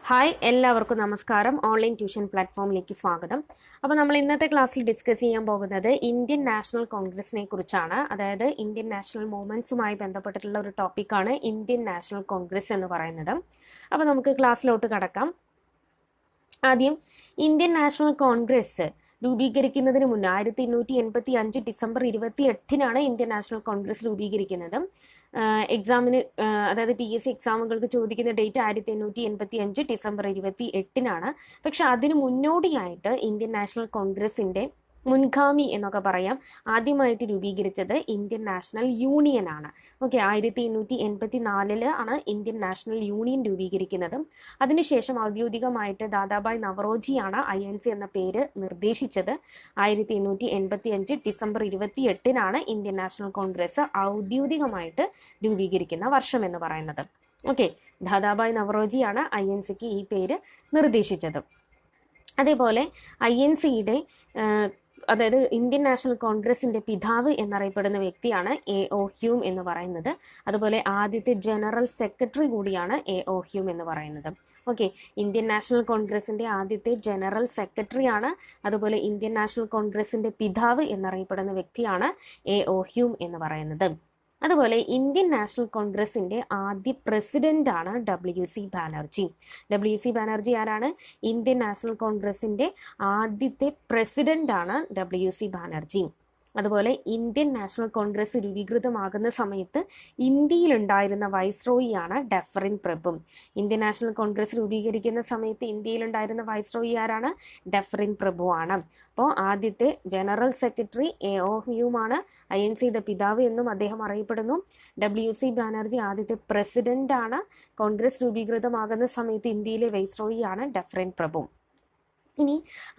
Hi, എല്ലാവർക്കും നമസ്കാരം. Online tuition പ്ലാറ്റ്ഫോമിലേക്ക് സ്വാഗതം. അപ്പോൾ നമ്മൾ ഇന്നത്തെ ക്ലാസ്സിൽ ഡിസ്കസ് ചെയ്യാൻ പോകുന്നത് ഇന്ത്യൻ നാഷണൽ കോൺഗ്രസിനെ കുറിച്ചാണ്. അതായത് ഇന്ത്യൻ നാഷണൽ മൂവ്മെന്റ്സുമായി ബന്ധപ്പെട്ടിട്ടുള്ള ഒരു ടോപ്പിക്കാണ് ഇന്ത്യൻ നാഷണൽ കോൺഗ്രസ് എന്ന് പറയുന്നത്. അപ്പോൾ നമുക്ക് ക്ലാസ്സിലോട്ട് കടക്കാം. ആദ്യം ഇന്ത്യൻ നാഷണൽ കോൺഗ്രസ് രൂപീകരിക്കുന്നതിന് മുന്നേ 1885 ഡിസംബർ 28-നാണ് ഇന്ത്യൻ നാഷണൽ കോൺഗ്രസ് രൂപീകരിക്കുന്നത്. എക്സാമിന് അതായത് PSC എക്സാമുകൾക്ക് ചോദിക്കുന്ന ഡേറ്റ് 1885 ഡിസംബർ 28-നാണ്. പക്ഷെ അതിന് മുന്നോടിയായിട്ട് ഇന്ത്യൻ നാഷണൽ കോൺഗ്രസിന്റെ മുൻഗാമി എന്നൊക്കെ പറയാം, ആദ്യമായിട്ട് രൂപീകരിച്ചത് ഇന്ത്യൻ നാഷണൽ യൂണിയൻ ആണ്. ഓക്കെ, 1884 ആണ് ഇന്ത്യൻ നാഷണൽ യൂണിയൻ രൂപീകരിക്കുന്നത്. അതിനുശേഷം ഔദ്യോഗികമായിട്ട് ദാദാഭായ് നവറോജിയാണ് INC എന്ന പേര് നിർദ്ദേശിച്ചത്. 1885 ഡിസംബർ 28-നാണ് ഇന്ത്യൻ നാഷണൽ കോൺഗ്രസ് ഔദ്യോഗികമായിട്ട് രൂപീകരിക്കുന്ന വർഷം എന്ന് പറയുന്നത്. ഓക്കെ, ദാദാഭായ് നവറോജിയാണ് INCക്ക് ഈ പേര് നിർദ്ദേശിച്ചത്. അതേപോലെ INCയുടെ അതായത് ഇന്ത്യൻ നാഷണൽ കോൺഗ്രസിന്റെ പിതാവ് എന്നറിയപ്പെടുന്ന വ്യക്തിയാണ് A.O. ഹ്യൂം എന്ന് പറയുന്നത്. അതുപോലെ ആദ്യത്തെ ജനറൽ സെക്രട്ടറി കൂടിയാണ് A.O. ഹ്യൂം എന്ന് പറയുന്നത്. ഓക്കെ, ഇന്ത്യൻ നാഷണൽ കോൺഗ്രസിന്റെ ആദ്യത്തെ ജനറൽ സെക്രട്ടറിയാണ്. അതുപോലെ ഇന്ത്യൻ നാഷണൽ കോൺഗ്രസിന്റെ പിതാവ് എന്നറിയപ്പെടുന്ന വ്യക്തിയാണ് A.O. ഹ്യൂം എന്ന് പറയുന്നത്. അതുപോലെ ഇന്ത്യൻ നാഷണൽ കോൺഗ്രസിന്റെ ആദ്യ പ്രസിഡന്റ് ആണ് WC ബാനർജി. WC ബാനർജി ആരാണ്? ഇന്ത്യൻ നാഷണൽ കോൺഗ്രസിന്റെ ആദ്യത്തെ പ്രസിഡന്റ് ആണ് WC ബാനർജി. അതുപോലെ ഇന്ത്യൻ നാഷണൽ കോൺഗ്രസ് രൂപീകൃതമാകുന്ന സമയത്ത് ഇന്ത്യയിലുണ്ടായിരുന്ന വൈസ്രോയിയാണ് ഡഫറിൻ പ്രഭു. ഇന്ത്യൻ നാഷണൽ കോൺഗ്രസ് രൂപീകരിക്കുന്ന സമയത്ത് ഇന്ത്യയിലുണ്ടായിരുന്ന വൈസ്രോയി ആരാണ്? ഡഫറിൻ പ്രഭു ആണ്. അപ്പോൾ ആദ്യത്തെ ജനറൽ സെക്രട്ടറി A.O. ഹ്യൂമാണ്. INCയുടെ പിതാവ് എന്നും അദ്ദേഹം അറിയപ്പെടുന്നു. WC ബാനർജി ആദ്യത്തെ പ്രസിഡന്റ് ആണ്. കോൺഗ്രസ് രൂപീകൃതമാകുന്ന സമയത്ത് ഇന്ത്യയിലെ വൈസ്രോയി ആണ് ഡഫറിൻ പ്രഭു. ഇനി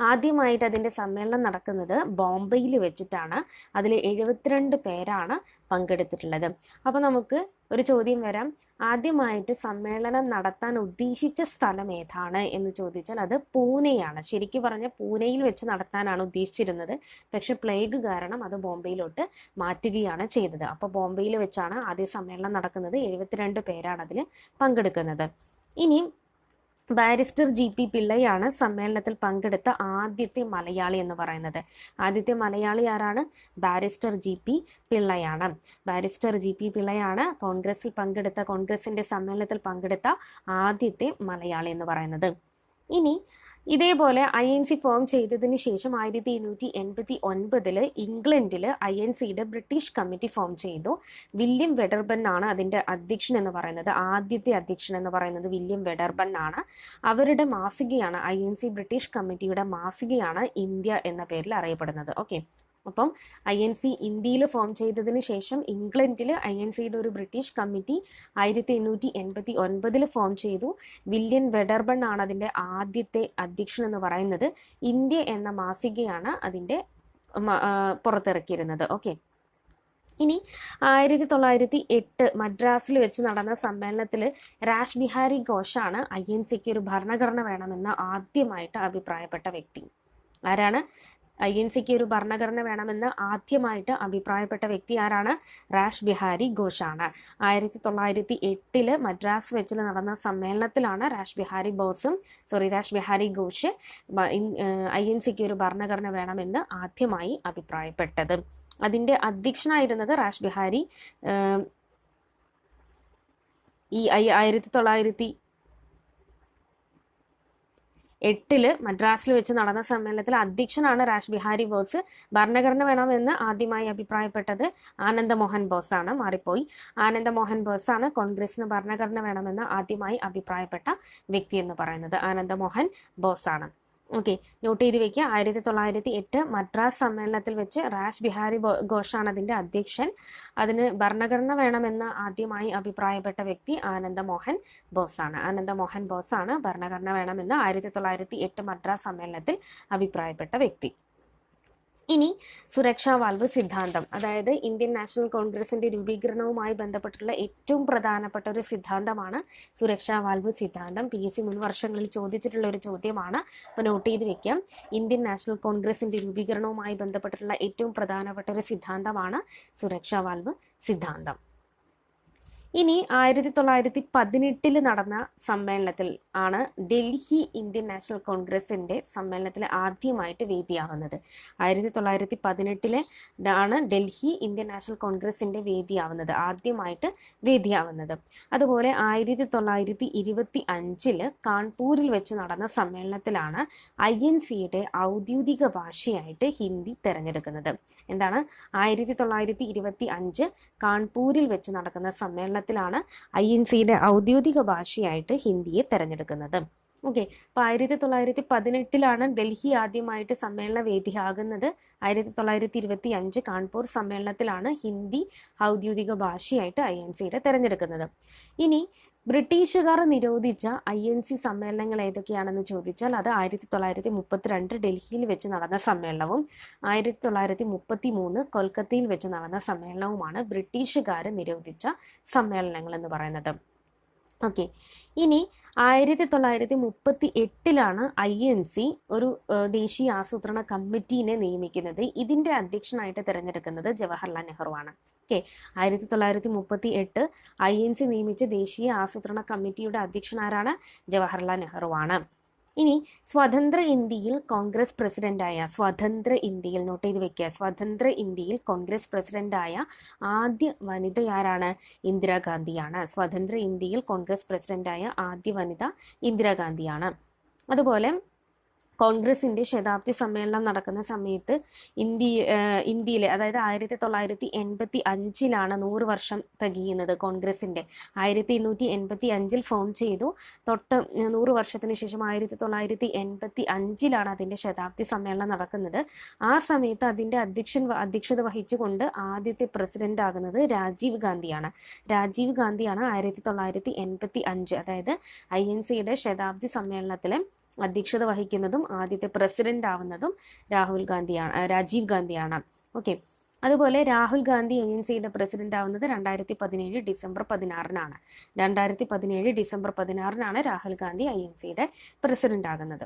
ആദ്യമായിട്ട് അതിൻ്റെ സമ്മേളനം നടക്കുന്നത് ബോംബെയിൽ വെച്ചിട്ടാണ്. അതിൽ 72 പേരാണ് പങ്കെടുത്തിട്ടുള്ളത്. അപ്പോൾ നമുക്ക് ഒരു ചോദ്യം വരാം, ആദ്യമായിട്ട് സമ്മേളനം നടത്താൻ ഉദ്ദേശിച്ച സ്ഥലം ഏതാണ് എന്ന് ചോദിച്ചാൽ അത് പൂനെയാണ്. ശരിക്കും പറഞ്ഞാൽ പൂനെയിൽ വെച്ച് നടത്താനാണ് ഉദ്ദേശിച്ചിരുന്നത്. പക്ഷെ പ്ലേഗ് കാരണം അത് ബോംബെയിലോട്ട് മാറ്റുകയാണ് ചെയ്തത്. അപ്പോൾ ബോംബെയിൽ വെച്ചാണ് ആദ്യ സമ്മേളനം നടക്കുന്നത്. 72 പേരാണ് അതിൽ പങ്കെടുക്കുന്നത്. ഇനി ബാരിസ്റ്റർ GP പിള്ളയാണ് സമ്മേളനത്തിൽ പങ്കെടുത്ത ആദ്യത്തെ മലയാളി എന്ന് പറയുന്നത്. ആദ്യത്തെ മലയാളി ആരാണ്? Barrister GP പിള്ളയാണ്. ബാരിസ്റ്റർ GP പിള്ളയാണ് കോൺഗ്രസിന്റെ സമ്മേളനത്തിൽ പങ്കെടുത്ത ആദ്യത്തെ മലയാളി എന്ന് പറയുന്നത്. ഇനി ഇതേപോലെ INC ഫോം ചെയ്തതിന് ശേഷം 1889 ഇംഗ്ലണ്ടിൽ INCയുടെ ബ്രിട്ടീഷ് കമ്മിറ്റി ഫോം ചെയ്തു. വില്യം വെഡർബൺ ആണ് അതിൻ്റെ അധ്യക്ഷൻ എന്ന് പറയുന്നത്. ആദ്യത്തെ അധ്യക്ഷൻ എന്ന് പറയുന്നത് വില്യം വെഡർബൺ ആണ്. അവരുടെ മാസികയാണ് INC ബ്രിട്ടീഷ് കമ്മിറ്റിയുടെ മാസികയാണ് ഇന്ത്യ എന്ന പേരിൽ അറിയപ്പെടുന്നത്. ഓക്കെ, അപ്പം INC ഇന്ത്യയിൽ ഫോം ചെയ്തതിന് ശേഷം ഇംഗ്ലണ്ടിൽ INCയുടെ ഒരു ബ്രിട്ടീഷ് കമ്മിറ്റി 1889 ഫോം ചെയ്തു. വില്യം വെഡർബൺ ആണ് അതിൻ്റെ ആദ്യത്തെ അധ്യക്ഷൻ എന്ന് പറയുന്നത്. ഇന്ത്യ എന്ന മാസികയാണ് അതിൻ്റെ പുറത്തിറക്കിയിരുന്നത്. ഓക്കെ, ഇനി 1908 മദ്രാസിൽ വെച്ച് നടന്ന സമ്മേളനത്തിൽ രാഷ് ബിഹാരി ഘോഷാണ് INCക്ക് ഒരു ഭരണഘടന വേണമെന്ന് ആദ്യമായിട്ട് അഭിപ്രായപ്പെട്ട വ്യക്തി. ആരാണ്? INCക്ക് ഒരു ഭരണഘടന വേണമെന്ന് ആദ്യമായിട്ട് അഭിപ്രായപ്പെട്ട വ്യക്തി ആരാണ്? രാഷ് ബിഹാരി ഘോഷാണ്. 1908 മദ്രാസ് വെച്ച് നടന്ന സമ്മേളനത്തിലാണ് രാഷ് ബിഹാരി ഘോഷ് INCക്ക് ഒരു ഭരണഘടന വേണമെന്ന് ആദ്യമായി അഭിപ്രായപ്പെട്ടത്. അതിൻ്റെ അധ്യക്ഷനായിരുന്നത് രാഷ് ബിഹാരി. ഈ 1908 മദ്രാസിൽ വെച്ച് നടന്ന സമ്മേളനത്തിൽ അധ്യക്ഷനാണ് രാഷ് ബിഹാരി ബോസ്. ഭരണഘടന വേണമെന്ന് ആദ്യമായി അഭിപ്രായപ്പെട്ടത് ആനന്ദമോഹൻ ബോസ് ആണ്. മാറിപ്പോയി. ആനന്ദമോഹൻ ബോസ് ആണ് കോൺഗ്രസിന് ഭരണഘടന വേണമെന്ന് ആദ്യമായി അഭിപ്രായപ്പെട്ട വ്യക്തി എന്ന് പറയുന്നത്. ആനന്ദമോഹൻ ബോസ് ആണ്. ഓക്കെ, നോട്ട് ചെയ്ത് വെക്കുക. 1908 മദ്രാസ് സമ്മേളനത്തിൽ വെച്ച് രാഷ് ബിഹാരി ഘോഷാണ് അതിൻ്റെ അധ്യക്ഷൻ. അതിന് ഭരണഘടന വേണമെന്ന് ആദ്യമായി അഭിപ്രായപ്പെട്ട വ്യക്തി ആനന്ദമോഹൻ ബോസ് ആണ്. ആനന്ദമോഹൻ ബോസ് ആണ് ഭരണഘടന വേണമെന്ന് 1908 മദ്രാസ് സമ്മേളനത്തിൽ അഭിപ്രായപ്പെട്ട വ്യക്തി. ഇനി സുരക്ഷാ വാൽവ് സിദ്ധാന്തം, അതായത് ഇന്ത്യൻ നാഷണൽ കോൺഗ്രസിന്റെ രൂപീകരണവുമായി ബന്ധപ്പെട്ടുള്ള ഏറ്റവും പ്രധാനപ്പെട്ട ഒരു സിദ്ധാന്തമാണ് സുരക്ഷാ വാൽവ് സിദ്ധാന്തം. PSC മുൻ വർഷങ്ങളിൽ ചോദിച്ചിട്ടുള്ള ഒരു ചോദ്യമാണ്. അപ്പോൾ നോട്ട് ചെയ്ത് വെക്കാം. ഇന്ത്യൻ നാഷണൽ കോൺഗ്രസിന്റെ രൂപീകരണവുമായി ബന്ധപ്പെട്ടിട്ടുള്ള ഏറ്റവും പ്രധാനപ്പെട്ട ഒരു സിദ്ധാന്തമാണ് സുരക്ഷാ വാൽവ് സിദ്ധാന്തം. ഇനി 1918 നടന്ന സമ്മേളനത്തിൽ ആണ് ഡൽഹി ഇന്ത്യൻ നാഷണൽ കോൺഗ്രസിന്റെ സമ്മേളനത്തിൽ ആദ്യമായിട്ട് വേദിയാവുന്നത്. 1918 ആണ് ഡൽഹി ഇന്ത്യൻ നാഷണൽ കോൺഗ്രസിന്റെ ആദ്യമായിട്ട് വേദിയാവുന്നത്. അതുപോലെ 1925 കാൺപൂരിൽ വെച്ച് നടന്ന സമ്മേളനത്തിലാണ് INCയുടെ ഔദ്യോഗിക ഭാഷയായിട്ട് ഹിന്ദി തിരഞ്ഞെടുക്കുന്നത്. എന്താണ്? 1925 കാൺപൂരിൽ വെച്ച് നടക്കുന്ന സമ്മേളനത്തിലാണ് INCയുടെ ഔദ്യോഗിക ഭാഷയായിട്ട് ഹിന്ദിയെ തിരഞ്ഞെടുക്കുന്നത്. ഓക്കെ, അപ്പോൾ 1918 ഡൽഹി ആദ്യമായിട്ട് സമ്മേളന വേദിയാകുന്നത്. 1925 കാൺപൂർ സമ്മേളനത്തിലാണ് ഹിന്ദി ഔദ്യോഗിക ഭാഷയായിട്ട് INCയുടെ തിരഞ്ഞെടുക്കുന്നത്. ഇനി ബ്രിട്ടീഷുകാർ നിരോധിച്ച INC സമ്മേളനങ്ങൾ ഏതൊക്കെയാണെന്ന് ചോദിച്ചാൽ അത് 1932 ഡൽഹിയിൽ വെച്ച് നടന്ന സമ്മേളനവും 1933 കൊൽക്കത്തയിൽ വെച്ച് നടന്ന സമ്മേളനവുമാണ് ബ്രിട്ടീഷുകാർ നിരോധിച്ച സമ്മേളനങ്ങൾ എന്ന് പറയുന്നത്. ഓക്കെ, ഇനി 1938 INC ഒരു ദേശീയ ആസൂത്രണ കമ്മിറ്റീനെ നിയമിക്കുന്നത്. ഇതിന്റെ അധ്യക്ഷനായിട്ട് തിരഞ്ഞെടുക്കുന്നത് ജവഹർലാൽ നെഹ്റു ആണ്. ഓക്കെ, 1938 INC നിയമിച്ച ദേശീയ ആസൂത്രണ കമ്മിറ്റിയുടെ അധ്യക്ഷനാരാണ്? ജവഹർലാൽ നെഹ്റു ആണ്. ഇനി സ്വതന്ത്ര ഇന്ത്യയിൽ കോൺഗ്രസ് പ്രസിഡന്റായ നോട്ട് ചെയ്ത് വെക്കുക, സ്വതന്ത്ര ഇന്ത്യയിൽ കോൺഗ്രസ് പ്രസിഡന്റായ ആദ്യ വനിത ആരാണ്? ഇന്ദിരാഗാന്ധിയാണ്. സ്വതന്ത്ര ഇന്ത്യയിൽ കോൺഗ്രസ് പ്രസിഡന്റായ ആദ്യ വനിത ഇന്ദിരാഗാന്ധിയാണ്. അതുപോലെ കോൺഗ്രസിന്റെ ശതാബ്ദി സമ്മേളനം നടക്കുന്ന സമയത്ത് ഇന്ത്യയിലെ, അതായത് 1985 100 വർഷം തികയുന്നത് കോൺഗ്രസിന്റെ. 1885 ഫോം ചെയ്തു. തൊട്ട് 100 വർഷത്തിന് ശേഷം 1985 അതിന്റെ ശതാബ്ദി സമ്മേളനം നടക്കുന്നത്. ആ സമയത്ത് അതിന്റെ അധ്യക്ഷത വഹിച്ചുകൊണ്ട് ആദ്യത്തെ പ്രസിഡന്റ് ആകുന്നത് രാജീവ് ഗാന്ധിയാണ്. 1985 അതായത് INCയുടെ ശതാബ്ദി സമ്മേളനത്തിലെ അധ്യക്ഷത വഹിക്കുന്നതും ആദ്യത്തെ പ്രസിഡന്റ് ആവുന്നതും രാജീവ് ഗാന്ധിയാണ്. ഓക്കെ, അതുപോലെ രാഹുൽ ഗാന്ധി INCയുടെ പ്രസിഡന്റ് ആവുന്നത് 2017 ഡിസംബർ 16 2017 ഡിസംബർ 16 രാഹുൽ ഗാന്ധി INCയുടെ പ്രസിഡന്റ് ആകുന്നത്.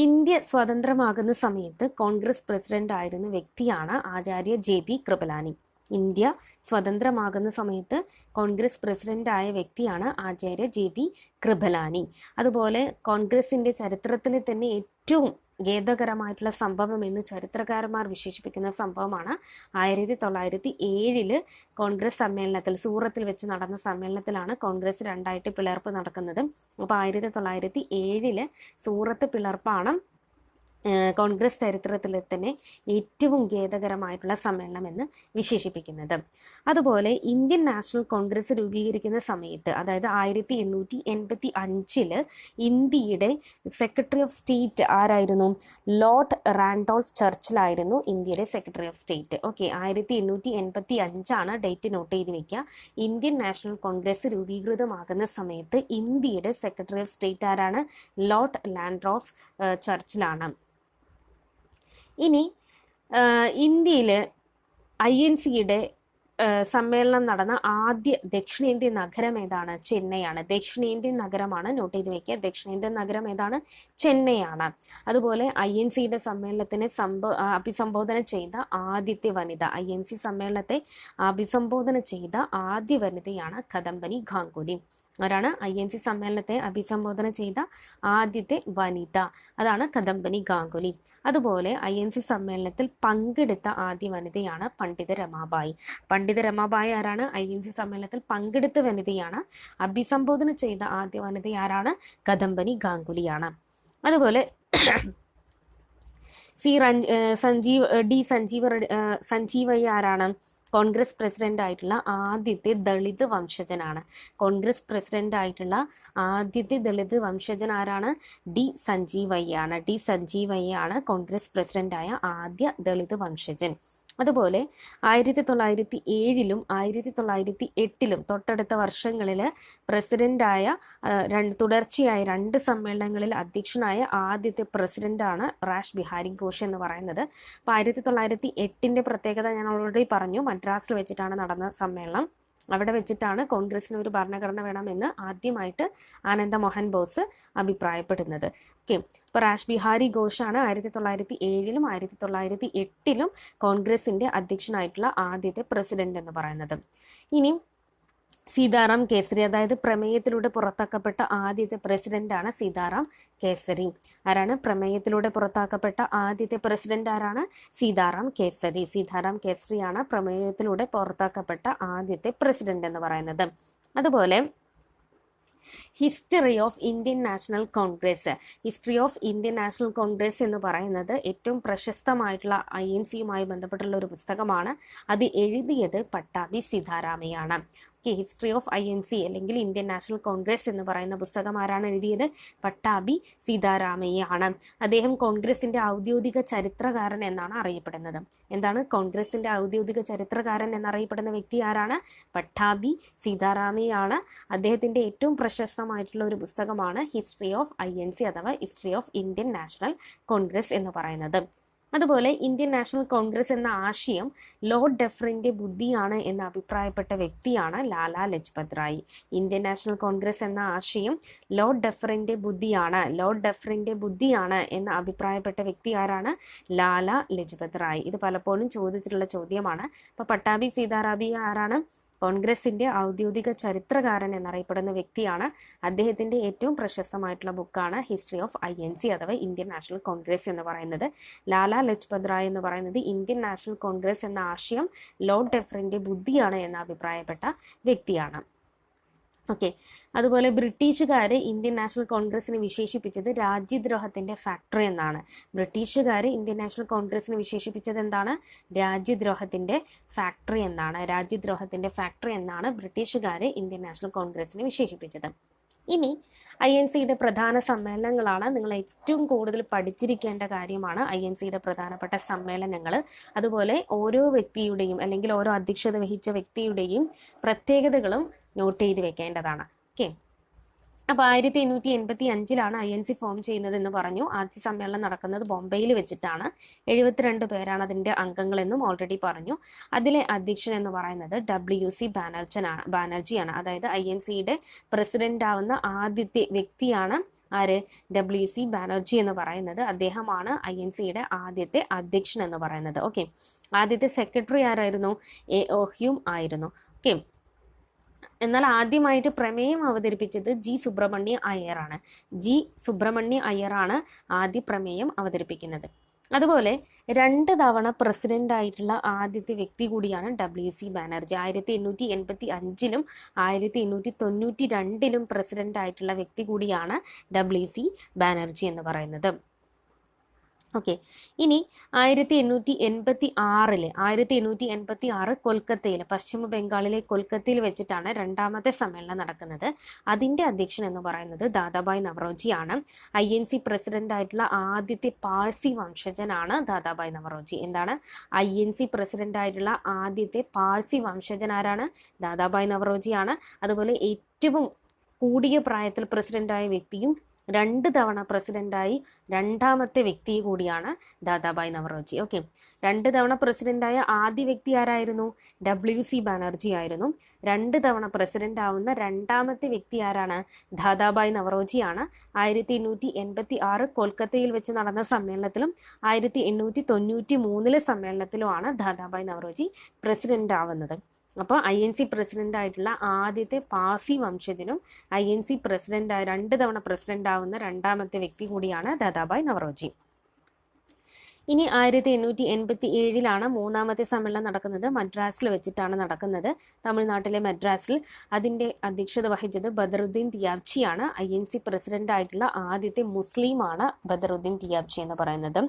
ഇന്ത്യ സ്വതന്ത്രമാകുന്ന സമയത്ത് കോൺഗ്രസ് പ്രസിഡന്റ് ആയിരുന്ന വ്യക്തിയാണ് ആചാര്യ JB കൃപലാനി. ഇന്ത്യ സ്വതന്ത്രമാകുന്ന സമയത്ത് കോൺഗ്രസ് പ്രസിഡന്റ് ആയ വ്യക്തിയാണ് ആചാര്യ JB കൃപലാനി. അതുപോലെ കോൺഗ്രസിന്റെ ചരിത്രത്തിലെ തന്നെ ഏറ്റവും ഖേദകരമായിട്ടുള്ള സംഭവം എന്ന് ചരിത്രകാരന്മാർ വിശേഷിപ്പിക്കുന്ന സംഭവമാണ് 1907 കോൺഗ്രസ് സമ്മേളനത്തിൽ, സൂറത്തിൽ വെച്ച് നടന്ന സമ്മേളനത്തിലാണ് കോൺഗ്രസ് രണ്ടായിട്ട് പിളർപ്പ് നടക്കുന്നത്. അപ്പോൾ 1907 സൂറത്ത് പിളർപ്പാണ് കോൺഗ്രസ് ചരിത്രത്തിലെ തന്നെ ഏറ്റവും ഖേദകരമായിട്ടുള്ള സമ്മേളനം എന്ന് വിശേഷിപ്പിക്കുന്നത്. അതുപോലെ ഇന്ത്യൻ നാഷണൽ കോൺഗ്രസ് രൂപീകരിക്കുന്ന സമയത്ത്, അതായത് 1885 ഇന്ത്യയുടെ സെക്രട്ടറി ഓഫ് സ്റ്റേറ്റ് ആരായിരുന്നു? ലോർഡ് റാൻഡോൾഫ് ചർച്ചിലായിരുന്നു ഇന്ത്യയുടെ secretary of state. Okay, 1885 date note ചെയ്ത് വെക്കുക. ഇന്ത്യൻ നാഷണൽ കോൺഗ്രസ് രൂപീകൃതമാകുന്ന സമയത്ത് ഇന്ത്യയുടെ സെക്രട്ടറി ഓഫ് സ്റ്റേറ്റ് ആരാണ്? ലോർഡ് റാൻഡോൾഫ് ചർച്ചിലാണ്. ഇനി ഇന്ത്യയിൽ INCയുടെ സമ്മേളനം നടന്ന ആദ്യ ദക്ഷിണേന്ത്യൻ നഗരം ഏതാണ്? ചെന്നൈയാണ്. ദക്ഷിണേന്ത്യൻ നഗരമാണ്, നോട്ട് ചെയ്ത് വെക്കുക. ദക്ഷിണേന്ത്യൻ നഗരം ഏതാണ്? ചെന്നൈയാണ്. അതുപോലെ INCയുടെ സമ്മേളനത്തിനെ അഭിസംബോധന ചെയ്ത ആദ്യത്തെ വനിത, INC സമ്മേളനത്തെ അഭിസംബോധന ചെയ്ത ആദ്യ വനിതയാണ് കദംബനി ഗാംഗുലി. ആരാണ്? INC സമ്മേളനത്തെ അഭിസംബോധന ചെയ്ത ആദ്യത്തെ വനിത, അതാണ് കദംബനി ഗാംഗുലി. അതുപോലെ INC സമ്മേളനത്തിൽ പങ്കെടുത്ത ആദ്യ വനിതയാണ് പണ്ഡിത രമാബായി. പണ്ഡിത രമാബായി ആരാണ്? INC സമ്മേളനത്തിൽ പങ്കെടുത്ത വനിതയാണ്. അഭിസംബോധന ചെയ്ത ആദ്യ വനിത ആരാണ്? കദംബനി ഗാംഗുലിയാണ്. അതുപോലെ സഞ്ജീവയ്യ ആരാണ്? കോൺഗ്രസ് പ്രസിഡന്റ് ആയിട്ടുള്ള ആദ്യത്തെ ദളിത് വംശജനാണ്. കോൺഗ്രസ് പ്രസിഡന്റ് ആയിട്ടുള്ള ആദ്യത്തെ ദളിത് വംശജൻ ആരാണ്? D സഞ്ജീവയ്യാണ്. D സഞ്ജീവയ്യാണ് കോൺഗ്രസ് പ്രസിഡന്റായ ആദ്യ ദളിത് വംശജൻ. അതുപോലെ 1907 1908 തൊട്ടടുത്ത വർഷങ്ങളിൽ പ്രസിഡന്റായ തുടർച്ചയായ 2 സമ്മേളനങ്ങളിൽ അധ്യക്ഷനായ ആദ്യത്തെ പ്രസിഡന്റാണ് റാഷ് ബിഹാരി ഘോഷ് എന്ന് പറയുന്നത്. അപ്പോൾ 1908 പ്രത്യേകത ഞാൻ ഓൾറെഡി പറഞ്ഞു, മദ്രാസിൽ വെച്ചിട്ടാണ് നടന്ന സമ്മേളനം. അവിടെ വെച്ചിട്ടാണ് കോൺഗ്രസിന് ഒരു ഭരണഘടന വേണമെന്ന് ആദ്യമായിട്ട് ആനന്ദ മോഹൻ ബോസ് അഭിപ്രായപ്പെടുന്നത്. ഓക്കെ, അപ്പോൾ രാജ് ബിഹാരി ഘോഷാണ് 1907-ലും 1908-ലും കോൺഗ്രസിന്റെ അധ്യക്ഷനായിട്ടുള്ള ആദ്യത്തെ പ്രസിഡന്റ് എന്ന് പറയുന്നത്. ഇനി സീതാറാം കേസരി, അതായത് പ്രമേയത്തിലൂടെ പുറത്താക്കപ്പെട്ട ആദ്യത്തെ പ്രസിഡന്റാണ് സീതാറാം കേസരി. ആരാണ് പ്രമേയത്തിലൂടെ പുറത്താക്കപ്പെട്ട ആദ്യത്തെ പ്രസിഡന്റ്? ആരാണ്? സീതാറാം കേസരി. സീതാറാം കേസരിയാണ് പ്രമേയത്തിലൂടെ പുറത്താക്കപ്പെട്ട ആദ്യത്തെ പ്രസിഡന്റ് എന്ന് പറയുന്നത്. അതുപോലെ history of Indian national Congress. History of Indian national Congress എന്ന് പറയുന്നത് ഏറ്റവും പ്രശസ്തമായിട്ടുള്ള INCയുമായി ബന്ധപ്പെട്ടുള്ള ഒരു പുസ്തകമാണ്. അത് എഴുതിയത് പട്ടാഭി സീതാരാമയ്യാണ്. ഹിസ്റ്ററി ഓഫ് INC അല്ലെങ്കിൽ ഇന്ത്യൻ നാഷണൽ കോൺഗ്രസ് എന്ന് പറയുന്ന പുസ്തകം ആരാണ് എഴുതിയത്? പട്ടാഭി സീതാരാമയ്യാണ്. അദ്ദേഹം കോൺഗ്രസിന്റെ ഔദ്യോഗിക ചരിത്രകാരൻ എന്നാണ് അറിയപ്പെടുന്നത്. എന്താണ് കോൺഗ്രസിന്റെ ഔദ്യോഗിക ചരിത്രകാരൻ എന്നറിയപ്പെടുന്ന വ്യക്തി ആരാണ്? പട്ടാഭി സീതാരാമയ്യാണ്. അദ്ദേഹത്തിന്റെ ഏറ്റവും പ്രശസ്തമായിട്ടുള്ള ഒരു പുസ്തകമാണ് ഹിസ്റ്ററി ഓഫ് INC അഥവാ history of Indian national Congress എന്ന് പറയുന്നത്. അതുപോലെ ഇന്ത്യൻ നാഷണൽ കോൺഗ്രസ് എന്ന ആശയം ലോർഡ് ഡെഫറിന്റെ ബുദ്ധിയാണ് എന്ന് അഭിപ്രായപ്പെട്ട വ്യക്തിയാണ് ലാലാ ലജ്പത് റായ്. ഇന്ത്യൻ നാഷണൽ കോൺഗ്രസ് എന്ന ആശയം ലോർഡ് ഡെഫറിന്റെ ബുദ്ധിയാണ് എന്ന് അഭിപ്രായപ്പെട്ട വ്യക്തി ആരാണ്? ലാലാ ലജ്പത് റായ്. ഇത് പലപ്പോഴും ചോദിച്ചിട്ടുള്ള ചോദ്യമാണ്. അപ്പോൾ പട്ടാഭി സീതാരാമയ്യ ആരാണ്? കോൺഗ്രസിന്റെ ഔദ്യോഗിക ചരിത്രകാരൻ എന്നറിയപ്പെടുന്ന വ്യക്തിയാണ്. അദ്ദേഹത്തിന്റെ ഏറ്റവും പ്രശസ്തമായിട്ടുള്ള ബുക്കാണ് ഹിസ്റ്ററി ഓഫ് INC അഥവാ ഇന്ത്യൻ നാഷണൽ കോൺഗ്രസ് എന്ന് പറയുന്നത്. ലാലാ ലജ്പത് റായ് എന്ന് പറയുന്നത് ഇന്ത്യൻ നാഷണൽ കോൺഗ്രസ് എന്ന ആശയം ലോർഡ് ഡെഫറിന്റെ ബുദ്ധിയാണ് എന്ന് അഭിപ്രായപ്പെട്ട വ്യക്തിയാണ്. ഓക്കെ, അതുപോലെ ബ്രിട്ടീഷുകാർ ഇന്ത്യൻ നാഷണൽ കോൺഗ്രസിനെ വിശേഷിപ്പിച്ചത് രാജ്യദ്രോഹത്തിന്റെ ഫാക്ടറി എന്നാണ്. ബ്രിട്ടീഷുകാർ ഇന്ത്യൻ നാഷണൽ കോൺഗ്രസിനെ വിശേഷിപ്പിച്ചത് എന്താണ്? രാജ്യദ്രോഹത്തിന്റെ ഫാക്ടറി എന്നാണ്. രാജ്യദ്രോഹത്തിന്റെ ഫാക്ടറി എന്നാണ് ബ്രിട്ടീഷുകാർ ഇന്ത്യൻ നാഷണൽ കോൺഗ്രസിനെ വിശേഷിപ്പിച്ചത്. ഇനി INCയുടെ പ്രധാന സമ്മേളനങ്ങളാണ്. നിങ്ങൾ ഏറ്റവും കൂടുതൽ പഠിച്ചിരിക്കേണ്ട കാര്യമാണ് INCയുടെ പ്രധാനപ്പെട്ട സമ്മേളനങ്ങൾ. അതുപോലെ ഓരോ വ്യക്തിയുടെയും അല്ലെങ്കിൽ ഓരോ അധ്യക്ഷത വഹിച്ച വ്യക്തിയുടെയും പ്രത്യേകതകളും നോട്ട് ചെയ്ത് വെക്കേണ്ടതാണ്. ഓക്കെ, അപ്പോൾ 1885-ലാണ് INC ഫോം ചെയ്യുന്നത് എന്ന് പറഞ്ഞു. ആദ്യ സമ്മേളനം നടക്കുന്നത് ബോംബെയിൽ വെച്ചിട്ടാണ്. 72 പേരാണ് അതിൻ്റെ അംഗങ്ങളെന്നും ഓൾറെഡി പറഞ്ഞു. അതിലെ അധ്യക്ഷൻ എന്ന് പറയുന്നത് WC ബാനർജിയാണ്. അതായത് INCയുടെ പ്രസിഡന്റ് ആവുന്ന ആദ്യത്തെ വ്യക്തിയാണ് ആര്? WC ബാനർജി എന്ന് പറയുന്നത്. അദ്ദേഹമാണ് INCയുടെ ആദ്യത്തെ അധ്യക്ഷൻ എന്ന് പറയുന്നത്. ഓക്കെ, ആദ്യത്തെ സെക്രട്ടറി ആരായിരുന്നു? A.O. ഹ്യൂം ആയിരുന്നു. ഓക്കെ, എന്നാൽ ആദ്യമായിട്ട് പ്രമേയം അവതരിപ്പിച്ചത് G. സുബ്രഹ്മണ്യ അയ്യറാണ്. G. സുബ്രഹ്മണ്യ അയ്യറാണ് ആദ്യ പ്രമേയം അവതരിപ്പിക്കുന്നത്. അതുപോലെ 2 തവണ പ്രസിഡന്റ് ആയിട്ടുള്ള ആദ്യത്തെ വ്യക്തി കൂടിയാണ് WC ബാനർജി. 1885-ലും 1892-ലും പ്രസിഡന്റ് ആയിട്ടുള്ള വ്യക്തി കൂടിയാണ് WC ബാനർജി എന്ന് പറയുന്നത്. ഓക്കെ, ഇനി 1886 കൊൽക്കത്തയിൽ, പശ്ചിമ ബംഗാളിലെ കൊൽക്കത്തയിൽ വെച്ചിട്ടാണ് രണ്ടാമത്തെ സമ്മേളനം നടക്കുന്നത്. അതിൻ്റെ അധ്യക്ഷൻ എന്ന് പറയുന്നത് ദാദാഭായ് നവറോജിയാണ്. INC പ്രസിഡന്റ് ആയിട്ടുള്ള ആദ്യത്തെ പാഴ്സി വംശജനാണ് ദാദാഭായ് നവറോജി. എന്താണ്? INC പ്രസിഡന്റ് ആയിട്ടുള്ള ആദ്യത്തെ പാഴ്സി വംശജൻ ആരാണ്? ദാദാഭായ് നവറോജിയാണ്. അതുപോലെ ഏറ്റവും കൂടിയ പ്രായത്തിൽ പ്രസിഡന്റായ വ്യക്തിയും 2 തവണ പ്രസിഡന്റായി രണ്ടാമത്തെ വ്യക്തി കൂടിയാണ് ദാദാഭായ് നവറോജി. ഓക്കെ, 2 തവണ പ്രസിഡന്റായ ആദ്യ വ്യക്തി ആരായിരുന്നു? WC ബാനർജി ആയിരുന്നു. 2 തവണ പ്രസിഡന്റ് ആവുന്ന രണ്ടാമത്തെ വ്യക്തി ആരാണ്? ദാദാഭായ് നവറോജിയാണ്. 1886 കൊൽക്കത്തയിൽ വെച്ച് നടന്ന സമ്മേളനത്തിലും 1893 സമ്മേളനത്തിലുമാണ് ദാദാഭായ് നവറോജി പ്രസിഡന്റ് ആവുന്നത്. അപ്പോൾ INC പ്രസിഡന്റ് ആയിട്ടുള്ള ആദ്യത്തെ പാഴ്സി വംശജനും INC പ്രസിഡന്റ് 2 തവണ പ്രസിഡന്റ് ആവുന്ന രണ്ടാമത്തെ വ്യക്തി കൂടിയാണ് ദാദാഭായ് നവറോജി. ഇനി 1887-ലാണ് മൂന്നാമത്തെ സമ്മേളനം നടക്കുന്നത്. മദ്രാസിൽ വെച്ചിട്ടാണ് നടക്കുന്നത്, തമിഴ്നാട്ടിലെ മദ്രാസിൽ. അതിൻ്റെ അധ്യക്ഷത വഹിച്ചത് ബദറുദ്ദീൻ തിയാബ്ജിയാണ്. INC പ്രസിഡന്റ് ആയിട്ടുള്ള ആദ്യത്തെ മുസ്ലിമാണ് ബദറുദ്ദീൻ തിയാബ്ജി എന്ന് പറയുന്നത്.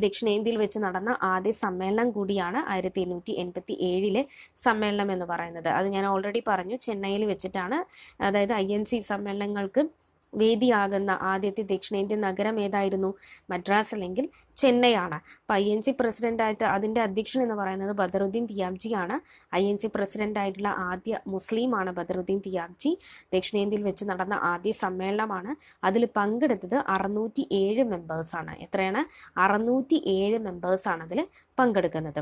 ദക്ഷിണേന്ത്യയിൽ വെച്ച് നടന്ന ആദ്യ സമ്മേളനം കൂടിയാണ് 1887 സമ്മേളനം എന്ന് പറയുന്നത്. അത് ഞാൻ ഓൾറെഡി പറഞ്ഞു, ചെന്നൈയിൽ വെച്ചിട്ടാണ്. അതായത് INC സമ്മേളനങ്ങൾക്ക് വേദിയാകുന്ന ആദ്യത്തെ ദക്ഷിണേന്ത്യൻ നഗരം ഏതായിരുന്നു? മദ്രാസ് അല്ലെങ്കിൽ ചെന്നൈ ആണ്. അപ്പോൾ INC പ്രസിഡന്റായിട്ട് അതിൻ്റെ അധ്യക്ഷൻ എന്ന് പറയുന്നത് ബദറുദ്ദീൻ തിയാബ്ജിയാണ്. INC പ്രസിഡന്റായിട്ടുള്ള ആദ്യ മുസ്ലിമാണ് ബദറുദ്ദീൻ തിയാബ്ജി. ദക്ഷിണേന്ത്യയിൽ വെച്ച് നടന്ന ആദ്യ സമ്മേളനമാണ്. അതിൽ പങ്കെടുത്തത് 607 മെമ്പേഴ്സാണ്. എത്രയാണ്? 607 മെമ്പേഴ്സാണ് അതിൽ പങ്കെടുക്കുന്നത്.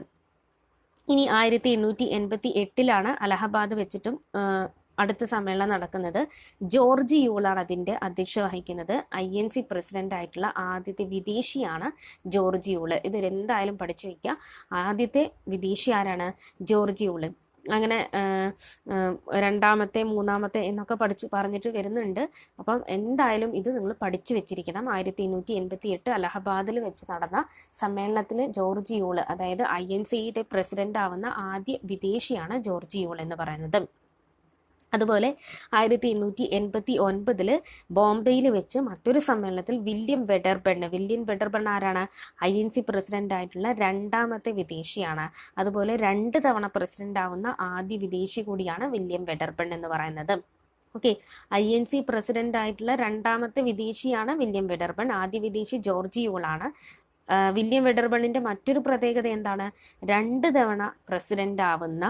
ഇനി 1888 അലഹബാദ് വെച്ചിട്ടും അടുത്ത സമ്മേളനം നടക്കുന്നത്. ജോർജ് യൂളാണ് അതിൻ്റെ അധ്യക്ഷത വഹിക്കുന്നത്. INC പ്രസിഡന്റ് ആയിട്ടുള്ള ആദ്യത്തെ വിദേശിയാണ് ജോർജ് യൂള്. ഇത് എന്തായാലും പഠിച്ചു വയ്ക്കുക. ആദ്യത്തെ വിദേശി ആരാണ്? ജോർജ് യൂള്. അങ്ങനെ രണ്ടാമത്തെ, മൂന്നാമത്തെ എന്നൊക്കെ പറഞ്ഞിട്ട് വരുന്നുണ്ട്. അപ്പം എന്തായാലും ഇത് നിങ്ങൾ പഠിച്ചു വെച്ചിരിക്കണം. 1888 അലഹബാദിൽ വെച്ച് നടന്ന സമ്മേളനത്തിൽ ജോർജ് യൂള്, അതായത് INCയുടെ പ്രസിഡന്റ് ആവുന്ന ആദ്യ വിദേശിയാണ് ജോർജ് യൂൾ എന്ന് പറയുന്നത്. അതുപോലെ 1889 ബോംബെയിൽ വെച്ച് മറ്റൊരു സമ്മേളനത്തിൽ വില്യം വെഡർബൺ ആരാണ്? INC പ്രസിഡന്റ് ആയിട്ടുള്ള രണ്ടാമത്തെ വിദേശിയാണ്. അതുപോലെ 2 തവണ പ്രസിഡന്റ് ആവുന്ന ആദ്യ വിദേശി കൂടിയാണ് വില്യം വെഡർബൺ എന്ന് പറയുന്നത്. ഓക്കെ, INC പ്രസിഡന്റ് ആയിട്ടുള്ള രണ്ടാമത്തെ വിദേശിയാണ് വില്യം വെഡർബൺ. ആദ്യ വിദേശി ജോർജ് യൂളാണ്. വില്യം വെഡർബണിന്റെ മറ്റൊരു പ്രത്യേകത എന്താണ്? 2 തവണ പ്രസിഡന്റ് ആവുന്ന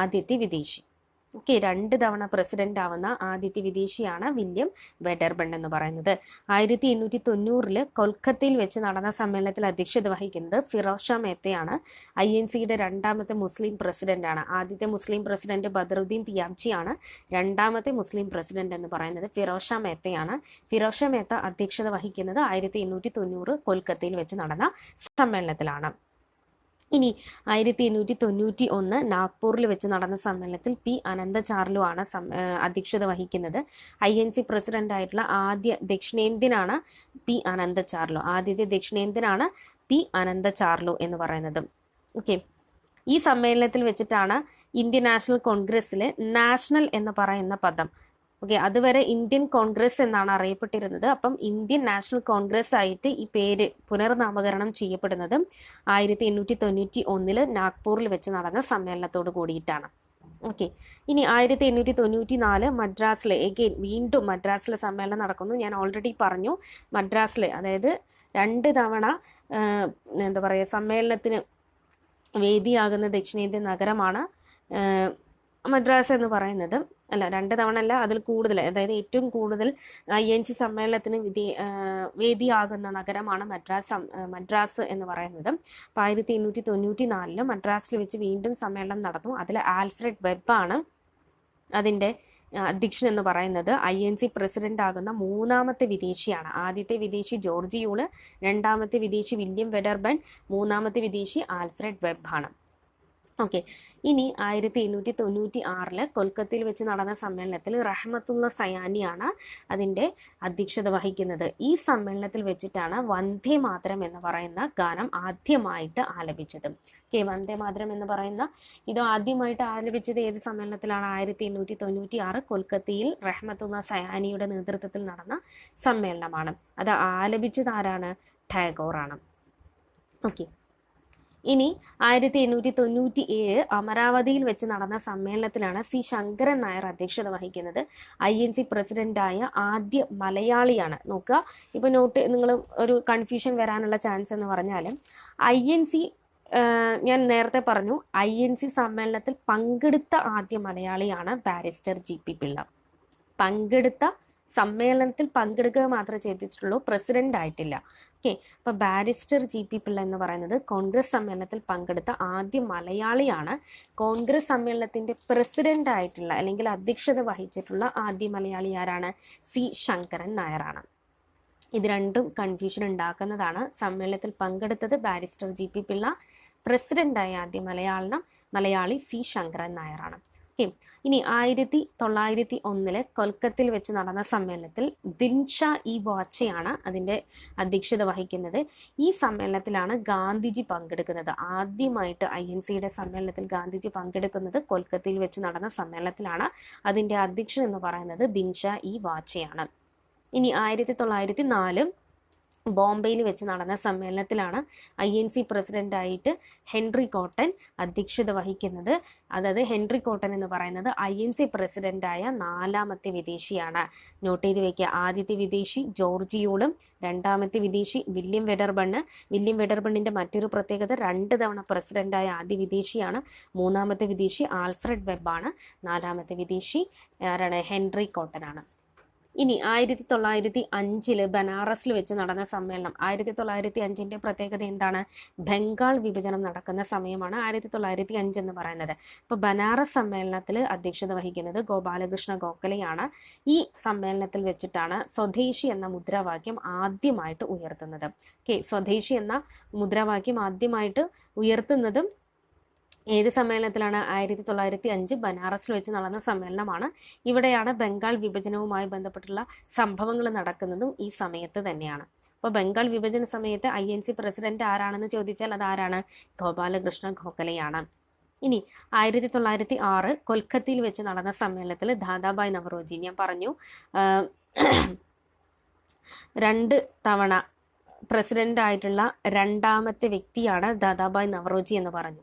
ആദ്യത്തെ വിദേശി. ഓക്കെ, 2 തവണ പ്രസിഡന്റ് ആവുന്ന ആദ്യത്തെ വിദേശിയാണ് വില്യം വെഡർബൺ എന്ന് പറയുന്നത്. 1890 കൊൽക്കത്തയിൽ വെച്ച് നടന്ന സമ്മേളനത്തിൽ അധ്യക്ഷത വഹിക്കുന്നത് ഫിറോസ് ഷാ മേത്തയാണ്. INCയുടെ രണ്ടാമത്തെ മുസ്ലിം പ്രസിഡന്റാണ്. ആദ്യത്തെ മുസ്ലിം പ്രസിഡന്റ് ബദറുദ്ദീൻ തിയാബ്ജിയാണ്. രണ്ടാമത്തെ മുസ്ലിം പ്രസിഡന്റ് എന്ന് പറയുന്നത് ഫിറോസ് ഷാ മേത്തയാണ്. ഫിറോസ് ഷാ മേത്ത അധ്യക്ഷത വഹിക്കുന്നത് 1890 കൊൽക്കത്തയിൽ വെച്ച് നടന്ന സമ്മേളനത്തിലാണ്. ഇനി 1891 നാഗ്പൂരിൽ വെച്ച് നടന്ന സമ്മേളനത്തിൽ P. അനന്തചാർലു ആണ് അധ്യക്ഷത വഹിക്കുന്നത്. INC പ്രസിഡന്റ് ആയിട്ടുള്ള ആദ്യ ദക്ഷിണേന്ത്യനാണ് P. അനന്തചാർലു. ആദ്യത്തെ ദക്ഷിണേന്ത്യനാണ് P. അനന്തചാർലു എന്ന് പറയുന്നത്. ഓക്കെ, ഈ സമ്മേളനത്തിൽ വെച്ചിട്ടാണ് ഇന്ത്യൻ നാഷണൽ കോൺഗ്രസ്സിൽ നാഷണൽ എന്ന് പറയുന്ന പദം, ഓക്കെ, അതുവരെ ഇന്ത്യൻ കോൺഗ്രസ് എന്നാണ് അറിയപ്പെട്ടിരുന്നത്. അപ്പം ഇന്ത്യൻ നാഷണൽ കോൺഗ്രസ് ആയിട്ട് ഈ പേര് പുനർനാമകരണം ചെയ്യപ്പെടുന്നത് 1891 നാഗ്പൂരിൽ വെച്ച് നടന്ന സമ്മേളനത്തോട് കൂടിയിട്ടാണ്. ഓക്കെ, ഇനി 1894 മദ്രാസിൽ വീണ്ടും മദ്രാസിൽ സമ്മേളനം നടക്കുന്നു. ഞാൻ ഓൾറെഡി പറഞ്ഞു, മദ്രാസിൽ അതായത് 2 തവണ എന്താ പറയുക സമ്മേളനത്തിന് വേദിയാകുന്ന ദക്ഷിണേന്ത്യൻ നഗരമാണ് മദ്രാസ് എന്ന് പറയുന്നത്. അല്ല, 2 തവണ അല്ല, അതിൽ കൂടുതൽ, അതായത് ഏറ്റവും കൂടുതൽ INC സമ്മേളനത്തിന് വേദിയാകുന്ന നഗരമാണ് മദ്രാസ് എന്ന് പറയുന്നത്. അപ്പോൾ 1894 മദ്രാസിൽ വെച്ച് വീണ്ടും സമ്മേളനം നടന്നു. അതിൽ ആൽഫ്രഡ് വെബാണ് അതിൻ്റെ അധ്യക്ഷൻ എന്ന് പറയുന്നത്. INC പ്രസിഡന്റ് ആകുന്ന 3ാമത്തെ വിദേശിയാണ്. ആദ്യത്തെ വിദേശി ജോർജ് യൂള്, 2ാമത്തെ വിദേശി വില്യം വെഡർബൺ, 3ാമത്തെ വിദേശി ആൽഫ്രഡ് വെബ് ആണ്. ഓക്കെ, ഇനി 1896 കൊൽക്കത്തയിൽ വെച്ച് നടന്ന സമ്മേളനത്തിൽ റഹ്മത്തുള്ള സയാനിയാണ് അതിൻ്റെ അധ്യക്ഷത വഹിക്കുന്നത്. ഈ സമ്മേളനത്തിൽ വെച്ചിട്ടാണ് വന്ദേ മാതരം എന്ന് പറയുന്ന ഗാനം ആദ്യമായിട്ട് ആലപിച്ചത്. ഓക്കെ, വന്ദേ മാതരം എന്ന് പറയുന്ന ഇത് ആദ്യമായിട്ട് ആലപിച്ചത് ഏത് സമ്മേളനത്തിലാണ്? 1896 കൊൽക്കത്തയിൽ റഹ്മത്തുള്ള സയാനിയുടെ നേതൃത്വത്തിൽ നടന്ന സമ്മേളനമാണ്. അത് ആലപിച്ചത് ആരാണ്? ടാഗോറാണ്. ഓക്കെ, ഇനി 1897 അമരാവതിയിൽ വെച്ച് നടന്ന സമ്മേളനത്തിലാണ് C. ശങ്കരൻ നായർ അധ്യക്ഷത വഹിക്കുന്നത്. INC പ്രസിഡന്റായ ആദ്യ മലയാളിയാണ്. നോക്കുക, ഇപ്പോൾ നോട്ട് നിങ്ങൾ ഒരു കൺഫ്യൂഷൻ വരാനുള്ള ചാൻസ് എന്ന് പറഞ്ഞാൽ INC ഞാൻ നേരത്തെ പറഞ്ഞു INC സമ്മേളനത്തിൽ പങ്കെടുത്ത ആദ്യ മലയാളിയാണ് ബാരിസ്റ്റർ GP പിള്ള. സമ്മേളനത്തിൽ പങ്കെടുക്കുക മാത്രമേ ചെയ്തിട്ടുള്ളൂ, പ്രസിഡന്റ് ആയിട്ടില്ല. ഓക്കെ, അപ്പോൾ ബാരിസ്റ്റർ GP പിള്ള എന്ന് പറയുന്നത് കോൺഗ്രസ് സമ്മേളനത്തിൽ പങ്കെടുത്ത ആദ്യ മലയാളിയാണ്. കോൺഗ്രസ് സമ്മേളനത്തിൻ്റെ പ്രസിഡന്റ് ആയിട്ടുള്ള അല്ലെങ്കിൽ അധ്യക്ഷത വഹിച്ചിട്ടുള്ള ആദ്യ മലയാളി ആരാണ്? C. ശങ്കരൻ നായരാണ്. ഇത് രണ്ടും കൺഫ്യൂഷൻ ഉണ്ടാക്കുന്നതാണ്. സമ്മേളനത്തിൽ പങ്കെടുത്തത് ബാരിസ്റ്റർ GP പിള്ള, പ്രസിഡന്റായ ആദ്യ മലയാളി C. ശങ്കരൻ നായരാണ്. ഓക്കെ, ഇനി 1901 കൊൽക്കത്തയിൽ വെച്ച് നടന്ന സമ്മേളനത്തിൽ ദിൻഷാ ഇ വാച്ചയാണ് അതിൻ്റെ അധ്യക്ഷത വഹിക്കുന്നത്. ഈ സമ്മേളനത്തിലാണ് ഗാന്ധിജി പങ്കെടുക്കുന്നത്. ആദ്യമായിട്ട് INCയുടെ സമ്മേളനത്തിൽ ഗാന്ധിജി പങ്കെടുക്കുന്നത് കൊൽക്കത്തയിൽ വെച്ച് നടന്ന സമ്മേളനത്തിലാണ്. അതിൻ്റെ അധ്യക്ഷൻ എന്ന് പറയുന്നത് ദിൻഷാ ഇ വാച്ചയാണ്. ഇനി 1904 ബോംബെയിൽ വെച്ച് നടന്ന സമ്മേളനത്തിലാണ് INC പ്രസിഡന്റായിട്ട് ഹെൻറി കോട്ടൺ അധ്യക്ഷത വഹിക്കുന്നത്. അതായത് ഹെൻറി കോട്ടൺ എന്ന് പറയുന്നത് INC പ്രസിഡന്റായ 4ാമത്തെ വിദേശിയാണ്. നോട്ട് ചെയ്ത് വയ്ക്കുക. ആദ്യത്തെ വിദേശി ജോർജ് യൂളും, 2ാമത്തെ വിദേശി വില്യം വെഡർബണിന്റെ മറ്റൊരു പ്രത്യേകത 2 തവണ പ്രസിഡന്റായ ആദ്യ വിദേശിയാണ്. 3ാമത്തെ വിദേശി ആൽഫ്രഡ് വെബാണ്. 4ാമത്തെ വിദേശി ആരാണ്? ഹെൻറി കോട്ടൺ ആണ്. ഇനി 1905 ബനാറസിൽ വെച്ച് നടന്ന സമ്മേളനം. 1905 പ്രത്യേകത എന്താണ്? ബംഗാൾ വിഭജനം നടക്കുന്ന സമയമാണ് 1905 എന്ന് പറയുന്നത്. അപ്പോൾ ബനാറസ് സമ്മേളനത്തിൽ അധ്യക്ഷത വഹിക്കുന്നത് ഗോപാലകൃഷ്ണ ഗോഖലെയാണ്. ഈ സമ്മേളനത്തിൽ വെച്ചിട്ടാണ് സ്വദേശി എന്ന മുദ്രാവാക്യം ആദ്യമായിട്ട് ഉയർത്തുന്നത്. സ്വദേശി എന്ന മുദ്രാവാക്യം ആദ്യമായിട്ട് ഉയർത്തുന്നതും ഏത് സമ്മേളനത്തിലാണ്? 1905 ബനാറസിൽ വെച്ച് നടന്ന സമ്മേളനമാണ്. ഇവിടെയാണ് ബംഗാൾ വിഭജനവുമായി ബന്ധപ്പെട്ടുള്ള സംഭവങ്ങൾ നടക്കുന്നതും ഈ സമയത്ത് തന്നെയാണ്. അപ്പോൾ ബംഗാൾ വിഭജന സമയത്ത് INC പ്രസിഡന്റ് ആരാണെന്ന് ചോദിച്ചാൽ അത് ആരാണ്? ഗോപാലകൃഷ്ണ ഗോഖലെയാണ്. ഇനി 1906 കൊൽക്കത്തയിൽ വെച്ച് നടന്ന സമ്മേളനത്തിൽ ദാദാഭായ് നവറോജി, ഞാൻ പറഞ്ഞു 2 തവണ പ്രസിഡന്റ് ആയിട്ടുള്ള രണ്ടാമത്തെ വ്യക്തിയാണ് ദാദാഭായ് നവറോജി എന്ന് പറഞ്ഞു.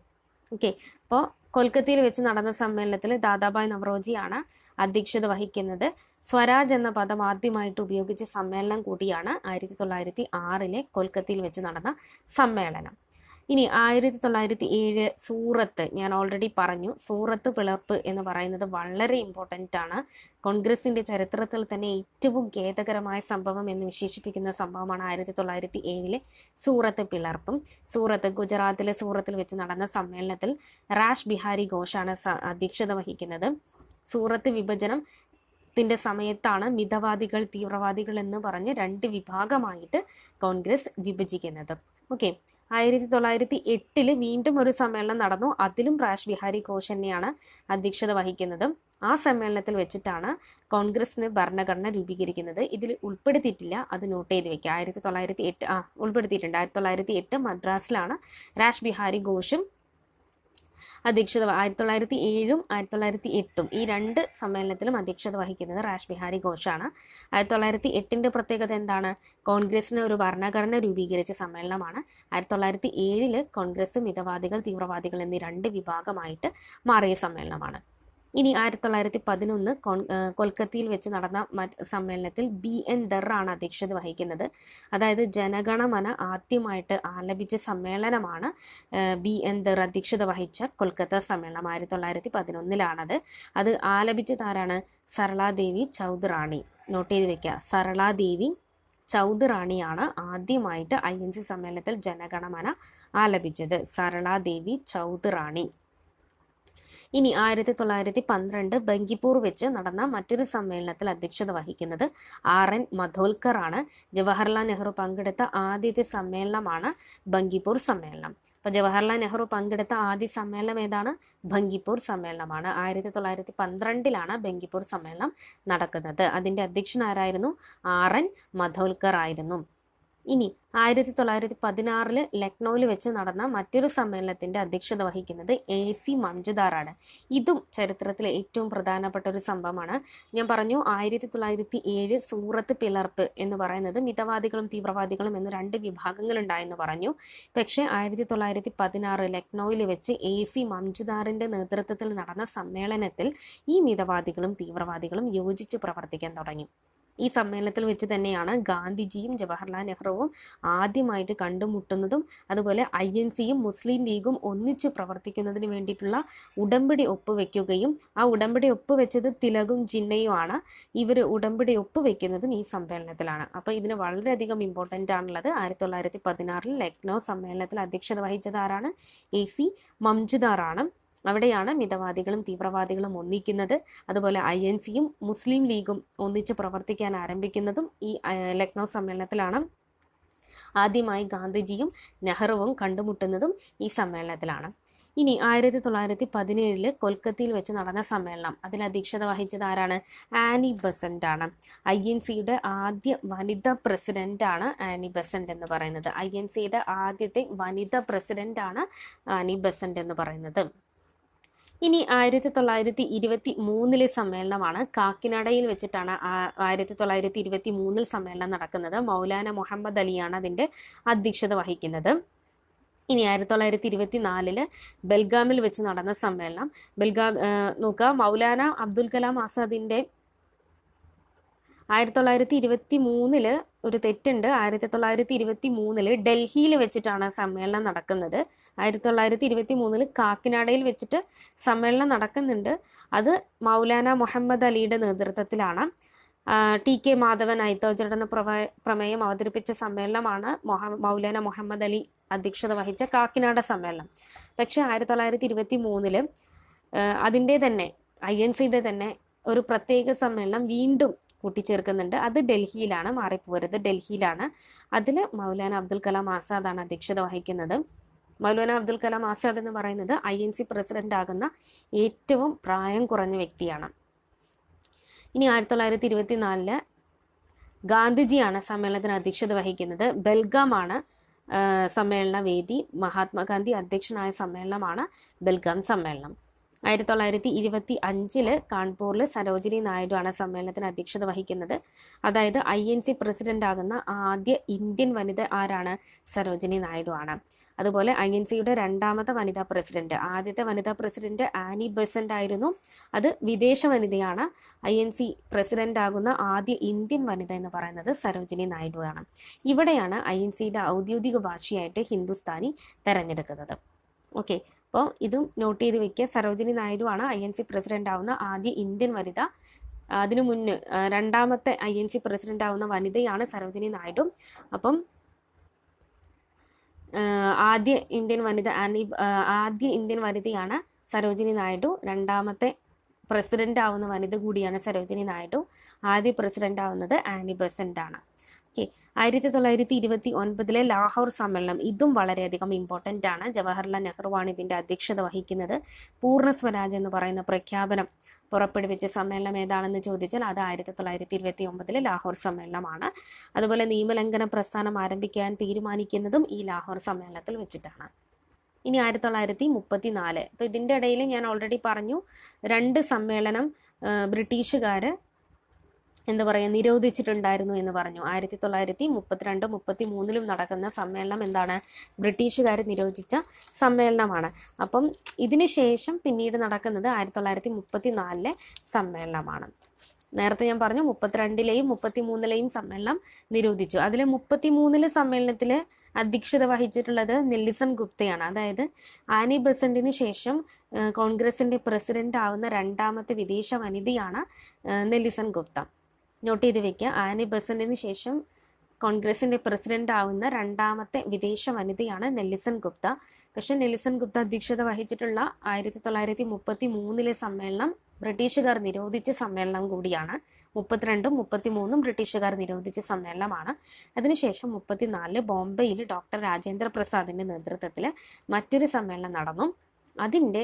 അപ്പോൾ കൊൽക്കത്തയിൽ വെച്ച് നടന്ന സമ്മേളനത്തിൽ ദാദാഭായ് നവറോജിയാണ് അധ്യക്ഷത വഹിക്കുന്നത്. സ്വരാജ് എന്ന പദം ആദ്യമായിട്ട് ഉപയോഗിച്ച സമ്മേളനം കൂടിയാണ് 1906 കൊൽക്കത്തയിൽ വെച്ച് നടന്ന സമ്മേളനം. ഇനി 1907 സൂറത്ത്, ഞാൻ ഓൾറെഡി പറഞ്ഞു, സൂറത്ത് പിളർപ്പ് എന്ന് പറയുന്നത് വളരെ ഇമ്പോർട്ടൻ്റ് ആണ്. കോൺഗ്രസിന്റെ ചരിത്രത്തിൽ തന്നെ ഏറ്റവും ഖേദകരമായ സംഭവം എന്ന് വിശേഷിപ്പിക്കുന്ന സംഭവമാണ് 1907 സൂറത്ത് പിളർപ്പും. ഗുജറാത്തിലെ സൂറത്തിൽ വെച്ച് നടന്ന സമ്മേളനത്തിൽ റാഷ് ബിഹാരി ഘോഷാണ് അധ്യക്ഷത വഹിക്കുന്നത്. സൂറത്ത് വിഭജനത്തിന്റെ സമയത്താണ് മിതവാദികൾ, തീവ്രവാദികൾ എന്ന് പറഞ്ഞ് 2 വിഭാഗമായിട്ട് കോൺഗ്രസ് വിഭജിക്കുന്നത്. 1908 വീണ്ടും ഒരു സമ്മേളനം നടന്നു. അതിലും റാഷ് ബിഹാരി ഘോഷ് തന്നെയാണ് അധ്യക്ഷത വഹിക്കുന്നത്. ആ സമ്മേളനത്തിൽ വെച്ചിട്ടാണ് കോൺഗ്രസിന് ഭരണഘടന രൂപീകരിക്കുന്നത്. ഇതിൽ ഉൾപ്പെടുത്തിയിട്ടില്ല, അത് നോട്ട് ചെയ്ത് വെക്കുക. 1908 ഉൾപ്പെടുത്തിയിട്ടുണ്ട്. 1908 മദ്രാസിലാണ് റാഷ് ബിഹാരി ഘോഷും അധ്യക്ഷത. 1907 1908 ഈ 2 സമ്മേളനത്തിലും അധ്യക്ഷത വഹിക്കുന്നത് റാഷ് ബിഹാരി ഘോഷാണ്. 1908 പ്രത്യേകത എന്താണ്? കോൺഗ്രസിന് ഒരു ഭരണഘടന രൂപീകരിച്ച സമ്മേളനമാണ്. 1907 കോൺഗ്രസ് മിതവാദികൾ, തീവ്രവാദികൾ എന്നീ 2 വിഭാഗമായിട്ട് മാറിയ സമ്മേളനമാണ്. ഇനി 1911 കൊൽക്കത്തയിൽ വെച്ച് നടന്ന സമ്മേളനത്തിൽ BN ദർ ആണ് അധ്യക്ഷത വഹിക്കുന്നത്. അതായത് ജനഗണമന ആദ്യമായിട്ട് ആലപിച്ച സമ്മേളനമാണ് BN ദർ അധ്യക്ഷത വഹിച്ച കൊൽക്കത്ത സമ്മേളനം. 1911 അത് ആലപിച്ചത് ആരാണ്? സരളാദേവി ചൗധറാണി. നോട്ട് ചെയ്ത് വെക്കുക. സരളാദേവി ചൗധറാണിയാണ് ആദ്യമായിട്ട് INC സമ്മേളനത്തിൽ ജനഗണമന ആലപിച്ചത്. സരളാദേവി ചൗധറാണി. ഇനി 1912 ബങ്കിപ്പൂർ വെച്ച് നടന്ന മറ്റൊരു സമ്മേളനത്തിൽ അധ്യക്ഷത വഹിക്കുന്നത് RN മധോൽക്കർ ആണ്. ജവഹർലാൽ നെഹ്റു പങ്കെടുത്ത ആദ്യത്തെ സമ്മേളനമാണ് ബങ്കിപ്പൂർ സമ്മേളനം. അപ്പോൾ ജവഹർലാൽ നെഹ്റു പങ്കെടുത്ത ആദ്യ സമ്മേളനം ഏതാണ്? ബങ്കിപ്പൂർ സമ്മേളനമാണ്. 1912 ബങ്കിപ്പൂർ സമ്മേളനം നടക്കുന്നത്. അതിൻ്റെ അധ്യക്ഷൻ ആരായിരുന്നു? RN മധോൽക്കർ ആയിരുന്നു. ഇനി 1916 ലക്നൌവിൽ വെച്ച് നടന്ന മറ്റൊരു സമ്മേളനത്തിന്റെ അധ്യക്ഷത വഹിക്കുന്നത് AC മംജുദാറാണ്. ഇതും ചരിത്രത്തിലെ ഏറ്റവും പ്രധാനപ്പെട്ട ഒരു സംഭവമാണ്. ഞാൻ പറഞ്ഞു 1907 സൂറത്ത് പിളർപ്പ് എന്ന് പറയുന്നത് മിതവാദികളും തീവ്രവാദികളും എന്ന് 2 വിഭാഗങ്ങളുണ്ടായെന്ന് പറഞ്ഞു. പക്ഷേ 1916 ലക്നൌവിൽ വെച്ച് AC മംജുദാറിന്റെ നേതൃത്വത്തിൽ നടന്ന സമ്മേളനത്തിൽ ഈ മിതവാദികളും തീവ്രവാദികളും യോജിച്ച് പ്രവർത്തിക്കാൻ തുടങ്ങി. ഈ സമ്മേളനത്തിൽ വെച്ച് തന്നെയാണ് ഗാന്ധിജിയും ജവഹർലാൽ നെഹ്റുവും ആദ്യമായിട്ട് കണ്ടുമുട്ടുന്നതും അതുപോലെ INCയും മുസ്ലിം ലീഗും ഒന്നിച്ച് പ്രവർത്തിക്കുന്നതിന് വേണ്ടിയിട്ടുള്ള ഉടമ്പടി ഒപ്പുവെക്കുകയും ആ ഉടമ്പടി ഒപ്പുവെച്ചത് തിലകും ജിന്നയുമാണ്. ഇവർ ഉടമ്പടി ഒപ്പുവെക്കുന്നതും ഈ സമ്മേളനത്തിലാണ്. അപ്പോൾ ഇതിന് വളരെയധികം ഇമ്പോർട്ടൻ്റ് ആണുള്ളത്. 1916 ലക്നൗ സമ്മേളനത്തിൽ അധ്യക്ഷത വഹിച്ചത് ആരാണ്? AC മംജുദാറാണ്. അവിടെയാണ് മിതവാദികളും തീവ്രവാദികളും ഒന്നിക്കുന്നത്. അതുപോലെ INCയും മുസ്ലിം ലീഗും ഒന്നിച്ച് പ്രവർത്തിക്കാൻ ആരംഭിക്കുന്നതും ഈ ലക്നൗ സമ്മേളനത്തിലാണ്. ആദ്യമായി ഗാന്ധിജിയും നെഹ്റുവും കണ്ടുമുട്ടുന്നതും ഈ സമ്മേളനത്തിലാണ്. ഇനി 1917 കൊൽക്കത്തയിൽ വെച്ച് നടന്ന സമ്മേളനം, അതിൽ അധ്യക്ഷത വഹിച്ചത് ആരാണ്? ആനി ബസന്റ് ആണ്. INCയുടെ ആദ്യ വനിതാ പ്രസിഡന്റ് ആണ് ആനി ബസന്റ് എന്ന് പറയുന്നത്. INCയുടെ ആദ്യത്തെ വനിതാ പ്രസിഡന്റ് ആണ് ആനി ബസന്റ് എന്ന് പറയുന്നത്. ഇനി 1923 സമ്മേളനമാണ്. കാക്കിനഡയിൽ വെച്ചിട്ടാണ് 1923 സമ്മേളനം നടക്കുന്നത്. മൗലാന മുഹമ്മദ് അലിയാണ് അതിൻ്റെ അധ്യക്ഷത വഹിക്കുന്നത്. ഇനി 1924 ബൽഗാമിൽ വെച്ച് നടന്ന സമ്മേളനം. നോക്കുക, മൗലാന അബ്ദുൽ കലാം ആസാദിൻ്റെ 1923 ഒരു തെറ്റുണ്ട്. 1923 ഡൽഹിയിൽ വെച്ചിട്ടാണ് സമ്മേളനം നടക്കുന്നത്. 1923 കാക്കിനാഡയിൽ വെച്ചിട്ട് സമ്മേളനം നടക്കുന്നുണ്ട്. അത് മൗലാന മുഹമ്മദ് അലിയുടെ നേതൃത്വത്തിലാണ്. ടി.കെ. മാധവൻ ഐത്തോജടന പ്രമേയം അവതരിപ്പിച്ച സമ്മേളനമാണ് മൗലാന മുഹമ്മദ് അലി അധ്യക്ഷത വഹിച്ച കാക്കിനാട സമ്മേളനം. പക്ഷെ 1923 അതിൻ്റെ തന്നെ INCയുടെ തന്നെ ഒരു പ്രത്യേക സമ്മേളനം വീണ്ടും കൂട്ടിച്ചേർക്കുന്നുണ്ട്. അത് ഡൽഹിയിലാണ്, മാറിപ്പോരുത്, ഡൽഹിയിലാണ്. അതിൽ മൗലാന അബ്ദുൽ കലാം ആസാദാണ് അധ്യക്ഷത വഹിക്കുന്നത്. മൗലാന അബ്ദുൽ കലാം ആസാദ് എന്ന് പറയുന്നത് INC പ്രസിഡന്റ് ആകുന്ന ഏറ്റവും പ്രായം കുറഞ്ഞ വ്യക്തിയാണ്. ഇനി 1924 ഗാന്ധിജിയാണ് സമ്മേളനത്തിന് അധ്യക്ഷത വഹിക്കുന്നത്. ബെൽഗാമാണ് സമ്മേളന വേദി. മഹാത്മാഗാന്ധി അധ്യക്ഷനായ സമ്മേളനമാണ് ബെൽഗാം സമ്മേളനം. 1925 കാൺപൂരിൽ സരോജിനി നായിഡു ആണ് സമ്മേളനത്തിന് അധ്യക്ഷത വഹിക്കുന്നത്. അതായത് INC പ്രസിഡന്റ് ആകുന്ന ആദ്യ ഇന്ത്യൻ വനിത ആരാണ്? സരോജിനി നായിഡു ആണ്. അതുപോലെ INCയുടെ രണ്ടാമത്തെ വനിതാ പ്രസിഡന്റ്, ആദ്യത്തെ വനിതാ പ്രസിഡന്റ് ആനി ബെസന്റ് ആയിരുന്നു. അത് വിദേശ വനിതയാണ്. INC പ്രസിഡന്റ് ആകുന്ന ആദ്യ ഇന്ത്യൻ വനിത എന്ന് പറയുന്നത് സരോജിനി നായിഡു ആണ്. ഇവിടെയാണ് INCയുടെ ഔദ്യോഗിക ഭാഷയായിട്ട് ഹിന്ദുസ്ഥാനി തെരഞ്ഞെടുക്കുന്നത്. ഓക്കെ, അപ്പോൾ ഇതും നോട്ട് ചെയ്ത് വെക്കുക. സരോജിനി നായിഡു ആണ് INC പ്രസിഡന്റ് ആവുന്ന ആദ്യ ഇന്ത്യൻ വനിത. അതിനു മുന്നേ രണ്ടാമത്തെ INC പ്രസിഡന്റ് ആവുന്ന വനിതയാണ് സരോജിനി നായിഡു. അപ്പം ആദ്യ ഇന്ത്യൻ വനിതയാണ് സരോജിനി നായിഡു. രണ്ടാമത്തെ പ്രസിഡന്റ് ആവുന്ന വനിത കൂടിയാണ് സരോജിനി നായിഡു. ആദ്യ പ്രസിഡന്റ് ആവുന്നത് ആനി ബെസന്റ് ആണ്. ഓക്കെ, 1929 ലാഹോർ സമ്മേളനം, ഇതും വളരെയധികം ഇമ്പോർട്ടൻ്റ് ആണ്. ജവഹർലാൽ നെഹ്റുവാണ് ഇതിൻ്റെ അധ്യക്ഷത വഹിക്കുന്നത്. പൂർണ്ണ സ്വരാജ് എന്ന് പറയുന്ന പ്രഖ്യാപനം പുറപ്പെടുവിച്ച സമ്മേളനം ഏതാണെന്ന് ചോദിച്ചാൽ അത് 1929 ലാഹോർ സമ്മേളനമാണ്. അതുപോലെ നിയമലംഘന പ്രസ്ഥാനം ആരംഭിക്കാൻ തീരുമാനിക്കുന്നതും ഈ ലാഹോർ സമ്മേളനത്തിൽ വെച്ചിട്ടാണ്. ഇനി 1934, അപ്പോൾ ഇതിൻ്റെ ഇടയിൽ ഞാൻ ഓൾറെഡി പറഞ്ഞു, 2 സമ്മേളനം ബ്രിട്ടീഷുകാർ നിരോധിച്ചിട്ടുണ്ടായിരുന്നു എന്ന് പറഞ്ഞു. 1932, 33 നടക്കുന്ന സമ്മേളനം എന്താണ്? ബ്രിട്ടീഷുകാർ നിരോധിച്ച സമ്മേളനമാണ്. അപ്പം ഇതിന് ശേഷം പിന്നീട് നടക്കുന്നത് 1934 സമ്മേളനമാണ്. നേരത്തെ ഞാൻ പറഞ്ഞു 32ലെയും 33ലെയും സമ്മേളനം നിരോധിച്ചു. അതിൽ 33 സമ്മേളനത്തിൽ അധ്യക്ഷത വഹിച്ചിട്ടുള്ളത് നെൽസൺ ഗുപ്തയാണ്. അതായത് ആനി ബെസന്റിന് ശേഷം കോൺഗ്രസിന്റെ പ്രസിഡന്റ് ആവുന്ന രണ്ടാമത്തെ വിദേശ വനിതയാണ് നെൽസൺ ഗുപ്ത. നോട്ട് ചെയ്ത് വെക്കുക. ആനി ബെസന്റിന് ശേഷം കോൺഗ്രസിന്റെ പ്രസിഡന്റ് ആവുന്ന രണ്ടാമത്തെ വിദേശ വനിതയാണ് നെൽസൺ ഗുപ്ത. പക്ഷെ നെൽസൺ ഗുപ്ത അധ്യക്ഷത വഹിച്ചിട്ടുള്ള 1933 സമ്മേളനം ബ്രിട്ടീഷുകാർ നിരോധിച്ച സമ്മേളനം കൂടിയാണ്. 32ഉം 33ഉം ബ്രിട്ടീഷുകാർ നിരോധിച്ച സമ്മേളനമാണ്. അതിനുശേഷം 34 ബോംബെയിൽ ഡോക്ടർ രാജേന്ദ്ര പ്രസാദിന്റെ നേതൃത്വത്തിൽ മറ്റൊരു സമ്മേളനം നടന്നു. അതിൻ്റെ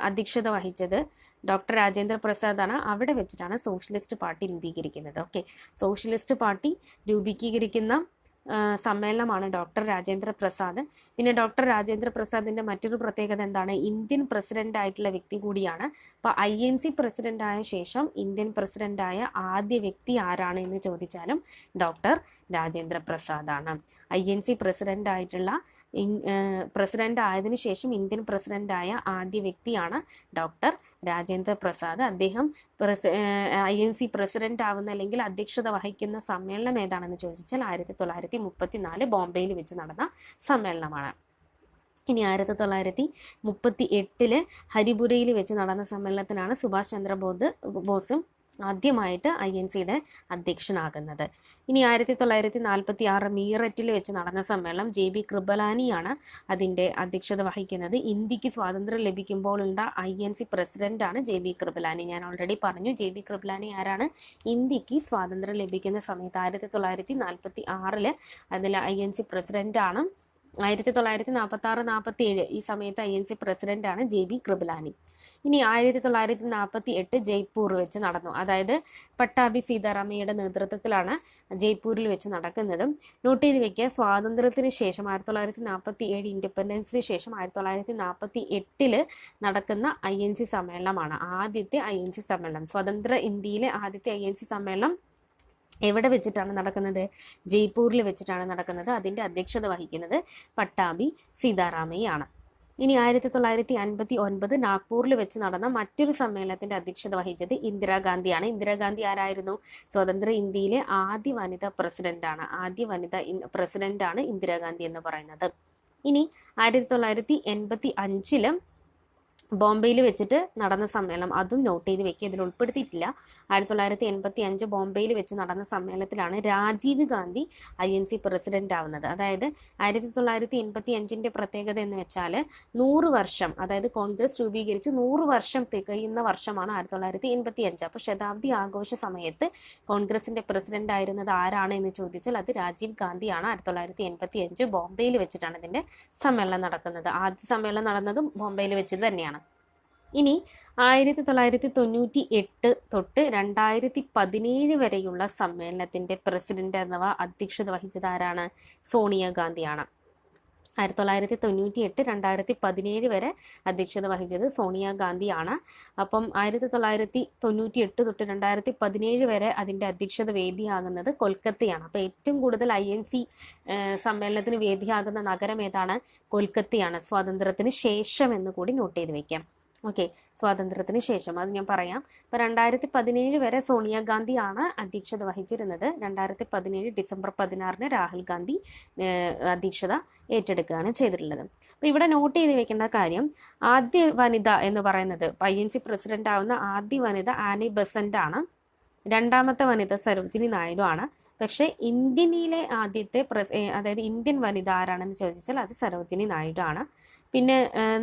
അധ്യക്ഷത വഹിച്ചത് ഡോക്ടർ രാജേന്ദ്ര പ്രസാദാണ്. അവിടെ വെച്ചിട്ടാണ് സോഷ്യലിസ്റ്റ് പാർട്ടി രൂപീകരിക്കുന്നത്. ഓക്കെ, സോഷ്യലിസ്റ്റ് പാർട്ടി രൂപീകരിക്കുന്ന സമ്മേളനമാണ് ഡോക്ടർ രാജേന്ദ്ര പ്രസാദ്. പിന്നെ ഡോക്ടർ രാജേന്ദ്ര പ്രസാദിന്റെ മറ്റൊരു പ്രത്യേകത എന്താണ്? ഇന്ത്യൻ പ്രസിഡന്റ് ആയിട്ടുള്ള വ്യക്തി കൂടിയാണ്. അപ്പോൾ INC പ്രസിഡന്റ് ആയ ശേഷം ഇന്ത്യൻ പ്രസിഡന്റായ ആദ്യ വ്യക്തി ആരാണ് എന്ന് ചോദിച്ചാലും ഡോക്ടർ രാജേന്ദ്ര പ്രസാദാണ്. INC പ്രസിഡന്റ് ആയതിനു ശേഷം ഇന്ത്യൻ പ്രസിഡന്റായ ആദ്യ വ്യക്തിയാണ് ഡോക്ടർ രാജേന്ദ്ര പ്രസാദ്. അദ്ദേഹം INC പ്രസിഡന്റ് ആവുന്ന അല്ലെങ്കിൽ അധ്യക്ഷത വഹിക്കുന്ന സമ്മേളനം ഏതാണെന്ന് ചോദിച്ചാൽ 1934 ബോംബെയിൽ വെച്ച് നടന്ന സമ്മേളനമാണ്. ഇനി 1938 ഹരിപുരയിൽ വെച്ച് നടന്ന സമ്മേളനത്തിനാണ് സുഭാഷ് ചന്ദ്ര ബോസും ആദ്യമായിട്ട് INCയുടെ അധ്യക്ഷനാകുന്നത്. ഇനി 1946 മീററ്റിൽ വെച്ച് നടന്ന സമ്മേളനം JB കൃപലാനിയാണ് അതിൻ്റെ അധ്യക്ഷത വഹിക്കുന്നത്. ഇന്ത്യക്ക് സ്വാതന്ത്ര്യം ലഭിക്കുമ്പോഴുള്ള INC പ്രസിഡന്റാണ് JB കൃപലാനി. ഞാൻ ഓൾറെഡി പറഞ്ഞു JB കൃപലാനി ആരാണ്? ഇന്ത്യക്ക് സ്വാതന്ത്ര്യം ലഭിക്കുന്ന സമയത്ത് 1946 അതിൽ INC പ്രസിഡന്റാണ്. 1946-47 ഈ സമയത്ത് INC പ്രസിഡന്റാണ് JB കൃപലാനി. ഇനി 1948 ജയ്പൂർ വെച്ച് നടന്നു. അതായത് പട്ടാഭി സീതാറാമയ്യയുടെ നേതൃത്വത്തിലാണ് ജയ്പൂരിൽ വെച്ച് നടക്കുന്നത്. നോട്ട് ചെയ്ത് വെക്കുക. സ്വാതന്ത്ര്യത്തിന് ശേഷം 1947 ഇൻഡിപെൻഡൻസിന് ശേഷം 1948 നടക്കുന്ന INC സമ്മേളനമാണ് ആദ്യത്തെ INC സമ്മേളനം. സ്വതന്ത്ര ഇന്ത്യയിലെ ആദ്യത്തെ INC സമ്മേളനം എവിടെ വെച്ചിട്ടാണ് നടക്കുന്നത്? ജയ്പൂരിൽ വെച്ചിട്ടാണ് നടക്കുന്നത്. അതിൻ്റെ അധ്യക്ഷത വഹിക്കുന്നത് പട്ടാഭി സീതാറാമയ്യാണ്. ഇനി 1959 നാഗ്പൂരിൽ വെച്ച് നടന്ന മറ്റൊരു സമ്മേളനത്തിന്റെ അധ്യക്ഷത വഹിച്ചത് ഇന്ദിരാഗാന്ധിയാണ്. ഇന്ദിരാഗാന്ധി ആരായിരുന്നു? സ്വതന്ത്ര ഇന്ത്യയിലെ ആദ്യ വനിതാ പ്രസിഡന്റാണ്. ആദ്യ വനിതാ പ്രസിഡന്റാണ് ഇന്ദിരാഗാന്ധി എന്ന് പറയുന്നത്. ഇനി 1985 ബോംബെയിൽ വെച്ചിട്ട് നടന്ന സമ്മേളനം അതും നോട്ട് ചെയ്ത് വെക്കുക, ഇതിൽ ഉൾപ്പെടുത്തിയിട്ടില്ല. 1985 ബോംബെയിൽ വെച്ച് നടന്ന സമ്മേളനത്തിലാണ് രാജീവ് ഗാന്ധി INC പ്രസിഡന്റ് ആവുന്നത്. അതായത് 1985 പ്രത്യേകത എന്ന് വെച്ചാൽ 100 വർഷം, അതായത് കോൺഗ്രസ് രൂപീകരിച്ച് 100 വർഷം തികയുന്ന വർഷമാണ് 1985. അപ്പോൾ ശതാബ്ദി ആഘോഷ സമയത്ത് കോൺഗ്രസിന്റെ പ്രസിഡന്റ് ആയിരുന്നത് ആരാണ് എന്ന് ചോദിച്ചാൽ അത് രാജീവ് ഗാന്ധിയാണ്. 1985 ബോംബെയിൽ വെച്ചിട്ടാണ് ഇതിന്റെ സമ്മേളനം നടക്കുന്നത്. ആദ്യ സമ്മേളനം നടന്നതും ബോംബെയിൽ വെച്ച് തന്നെയാണ്. ഇനി 1998 തൊട്ട് 2017 വരെയുള്ള സമ്മേളനത്തിന്റെ പ്രസിഡന്റ് അഥവാ അധ്യക്ഷത വഹിച്ചത് ആരാണ്? സോണിയാഗാന്ധിയാണ്. 1998 2017 വരെ അധ്യക്ഷത വഹിച്ചത് സോണിയാഗാന്ധിയാണ്. അപ്പം 1998 തൊട്ട് 2017 വരെ അതിൻ്റെ അധ്യക്ഷത വേദിയാകുന്നത് കൊൽക്കത്തയാണ്. അപ്പോൾ ഏറ്റവും കൂടുതൽ INC സമ്മേളനത്തിന് വേദിയാകുന്ന നഗരം ഏതാണ്? കൊൽക്കത്തയാണ്. സ്വാതന്ത്ര്യത്തിന് ശേഷം എന്ന് കൂടി നോട്ട് ചെയ്ത് വെക്കാം. ഓക്കെ, സ്വാതന്ത്ര്യത്തിന് ശേഷം അത് ഞാൻ പറയാം. അപ്പോൾ 2017 വരെ സോണിയാഗാന്ധിയാണ് അധ്യക്ഷത വഹിച്ചിരുന്നത്. 2017 ഡിസംബർ 16 രാഹുൽ ഗാന്ധി അധ്യക്ഷത ഏറ്റെടുക്കുകയാണ് ചെയ്തിട്ടുള്ളത്. അപ്പോൾ ഇവിടെ നോട്ട് ചെയ്ത് വെക്കേണ്ട കാര്യം, ആദ്യ വനിത എന്ന് പറയുന്നത് INC പ്രസിഡന്റ് ആവുന്ന ആദ്യ വനിത ആനി ബെസന്റ് ആണ്. രണ്ടാമത്തെ വനിത സരോജിനി നായിഡു ആണ്. പക്ഷേ ഇന്ത്യയിലെ ആദ്യത്തെ അതായത് ഇന്ത്യൻ വനിത ആരാണെന്ന് ചോദിച്ചാൽ അത് സരോജിനി നായിഡു ആണ്. പിന്നെ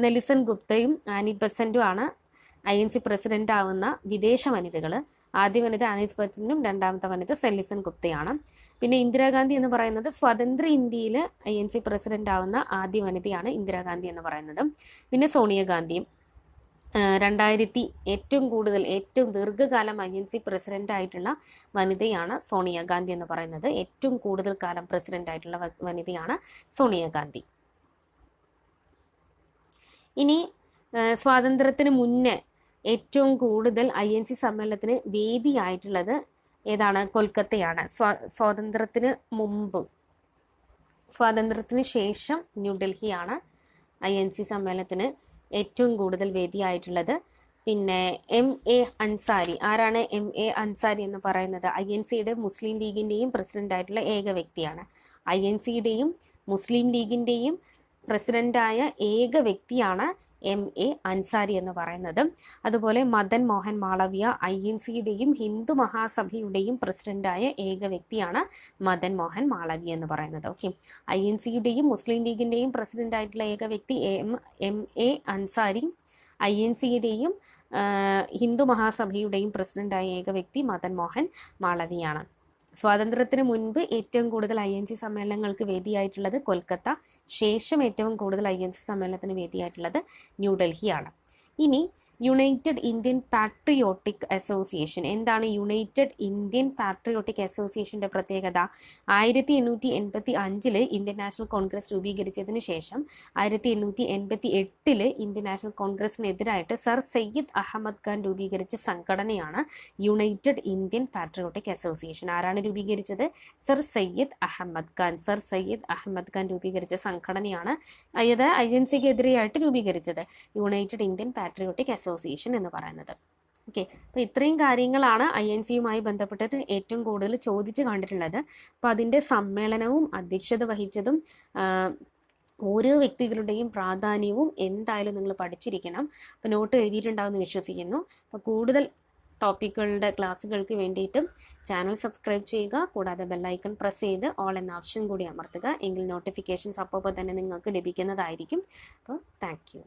നെൽസൺ ഗുപ്തയും ആനി ബെസന്റും ആണ് INC പ്രസിഡന്റ് ആവുന്ന വിദേശ വനിതകൾ. ആദ്യ വനിത ആനി ബെസന്റും രണ്ടാമത്തെ വനിത നെൽസൺ ഗുപ്തയാണ്. പിന്നെ ഇന്ദിരാഗാന്ധി എന്ന് പറയുന്നത് സ്വതന്ത്ര ഇന്ത്യയിൽ INC പ്രസിഡന്റ് ആവുന്ന ആദ്യ വനിതയാണ് ഇന്ദിരാഗാന്ധി എന്ന് പറയുന്നത്. പിന്നെ സോണിയാഗാന്ധിയും 2000 ഏറ്റവും ദീർഘകാലം INC പ്രസിഡന്റ് ആയിട്ടുള്ള വനിതയാണ് സോണിയാഗാന്ധി എന്ന് പറയുന്നത്. ഏറ്റവും കൂടുതൽ കാലം പ്രസിഡന്റ് ആയിട്ടുള്ള വനിതയാണ് സോണിയാഗാന്ധി. ഇനി സ്വാതന്ത്ര്യത്തിന് മുന്നേ ഏറ്റവും കൂടുതൽ INC സമ്മേളനത്തിന് വേദിയായിട്ടുള്ളത് ഏതാണ്? കൊൽക്കത്തയാണ്. സ്വാതന്ത്ര്യത്തിന് മുമ്പ്. സ്വാതന്ത്ര്യത്തിന് ശേഷം ന്യൂഡൽഹിയാണ് INC സമ്മേളനത്തിന് ഏറ്റവും കൂടുതൽ വേദിയായിട്ടുള്ളത്. പിന്നെ MA അൻസാരി. ആരാണ് MA അൻസാരി എന്ന് പറയുന്നത്? INCയുടെ മുസ്ലിം ലീഗിൻ്റെയും പ്രസിഡന്റ് ആയിട്ടുള്ള ഏക വ്യക്തിയാണ്. INCയുടെയും മുസ്ലിം ലീഗിൻ്റെയും പ്രസിഡന്റായ ഏക വ്യക്തിയാണ് MA അൻസാരി എന്ന് പറയുന്നത്. അതുപോലെ മദൻ മോഹൻ മാളവ്യ INCയുടെയും ഹിന്ദു മഹാസഭയുടെയും പ്രസിഡന്റായ ഏക വ്യക്തിയാണ് മദൻ മോഹൻ മാളവ്യ എന്ന് പറയുന്നത്. ഓക്കെ, INCയുടെയും മുസ്ലിം ലീഗിൻ്റെയും പ്രസിഡന്റ് ആയിട്ടുള്ള ഏക വ്യക്തി MA അൻസാരി, INCയുടെയും ഹിന്ദു മഹാസഭയുടെയും പ്രസിഡന്റായ ഏക വ്യക്തി മദൻ മോഹൻ മാളവ്യയാണ്. സ്വാതന്ത്ര്യത്തിന് മുൻപ് ഏറ്റവും കൂടുതൽ INC സമ്മേളനങ്ങൾക്ക് വേദിയായിട്ടുള്ളത് കൊൽക്കത്ത. ശേഷം ഏറ്റവും കൂടുതൽ INC സമ്മേളനത്തിന് വേദിയായിട്ടുള്ളത് ന്യൂഡൽഹിയാണ്. ഇനി യുണൈറ്റഡ് ഇന്ത്യൻ പാട്രിയോട്ടിക് അസോസിയേഷൻ. എന്താണ് യുണൈറ്റഡ് ഇന്ത്യൻ പാട്രിയോട്ടിക് അസോസിയേഷൻ്റെ പ്രത്യേകത? 1885 ഇന്ത്യൻ നാഷണൽ കോൺഗ്രസ് രൂപീകരിച്ചതിന് ശേഷം 1888 ഇന്ത്യൻ നാഷണൽ കോൺഗ്രസിനെതിരായിട്ട് സർ സയ്യിദ് അഹമ്മദ് ഖാൻ രൂപീകരിച്ച സംഘടനയാണ് യുണൈറ്റഡ് ഇന്ത്യൻ പാട്രിയോട്ടിക് അസോസിയേഷൻ. ആരാണ് രൂപീകരിച്ചത്? സർ സയ്യിദ് അഹമ്മദ് ഖാൻ. സർ സയ്യിദ് അഹമ്മദ് ഖാൻ രൂപീകരിച്ച സംഘടനയാണ്, അതായത് INCക്കെതിരെയായിട്ട് രൂപീകരിച്ചത് യുണൈറ്റഡ് ഇന്ത്യൻ പാട്രിയോട്ടിക് അസോസിയേഷൻ എന്ന് പറയുന്നത്. ഓക്കെ, അപ്പോൾ ഇത്രയും കാര്യങ്ങളാണ് INCയുമായി ബന്ധപ്പെട്ടിട്ട് ഏറ്റവും കൂടുതൽ ചോദിച്ച് കണ്ടിട്ടുള്ളത്. അപ്പോൾ അതിൻ്റെ സമ്മേളനവും അധ്യക്ഷത വഹിച്ചതും ഓരോ വ്യക്തികളുടെയും പ്രാധാന്യവും എന്തായാലും നിങ്ങൾ പഠിച്ചിരിക്കണം. അപ്പോൾ നോട്ട് എഴുതിയിട്ടുണ്ടാവുമെന്ന് വിശ്വസിക്കുന്നു. അപ്പോൾ കൂടുതൽ ടോപ്പിക്കുകളുടെ ക്ലാസ്സുകൾക്ക് വേണ്ടിയിട്ടും ചാനൽ സബ്സ്ക്രൈബ് ചെയ്യുക. കൂടാതെ ബെല്ലൈക്കൺ പ്രസ് ചെയ്ത് ഓൾ എന്ന ഓപ്ഷൻ കൂടി അമർത്തുക. എങ്കിൽ നോട്ടിഫിക്കേഷൻസ് അപ്പോൾ തന്നെ നിങ്ങൾക്ക് ലഭിക്കുന്നതായിരിക്കും. അപ്പോൾ താങ്ക് യു.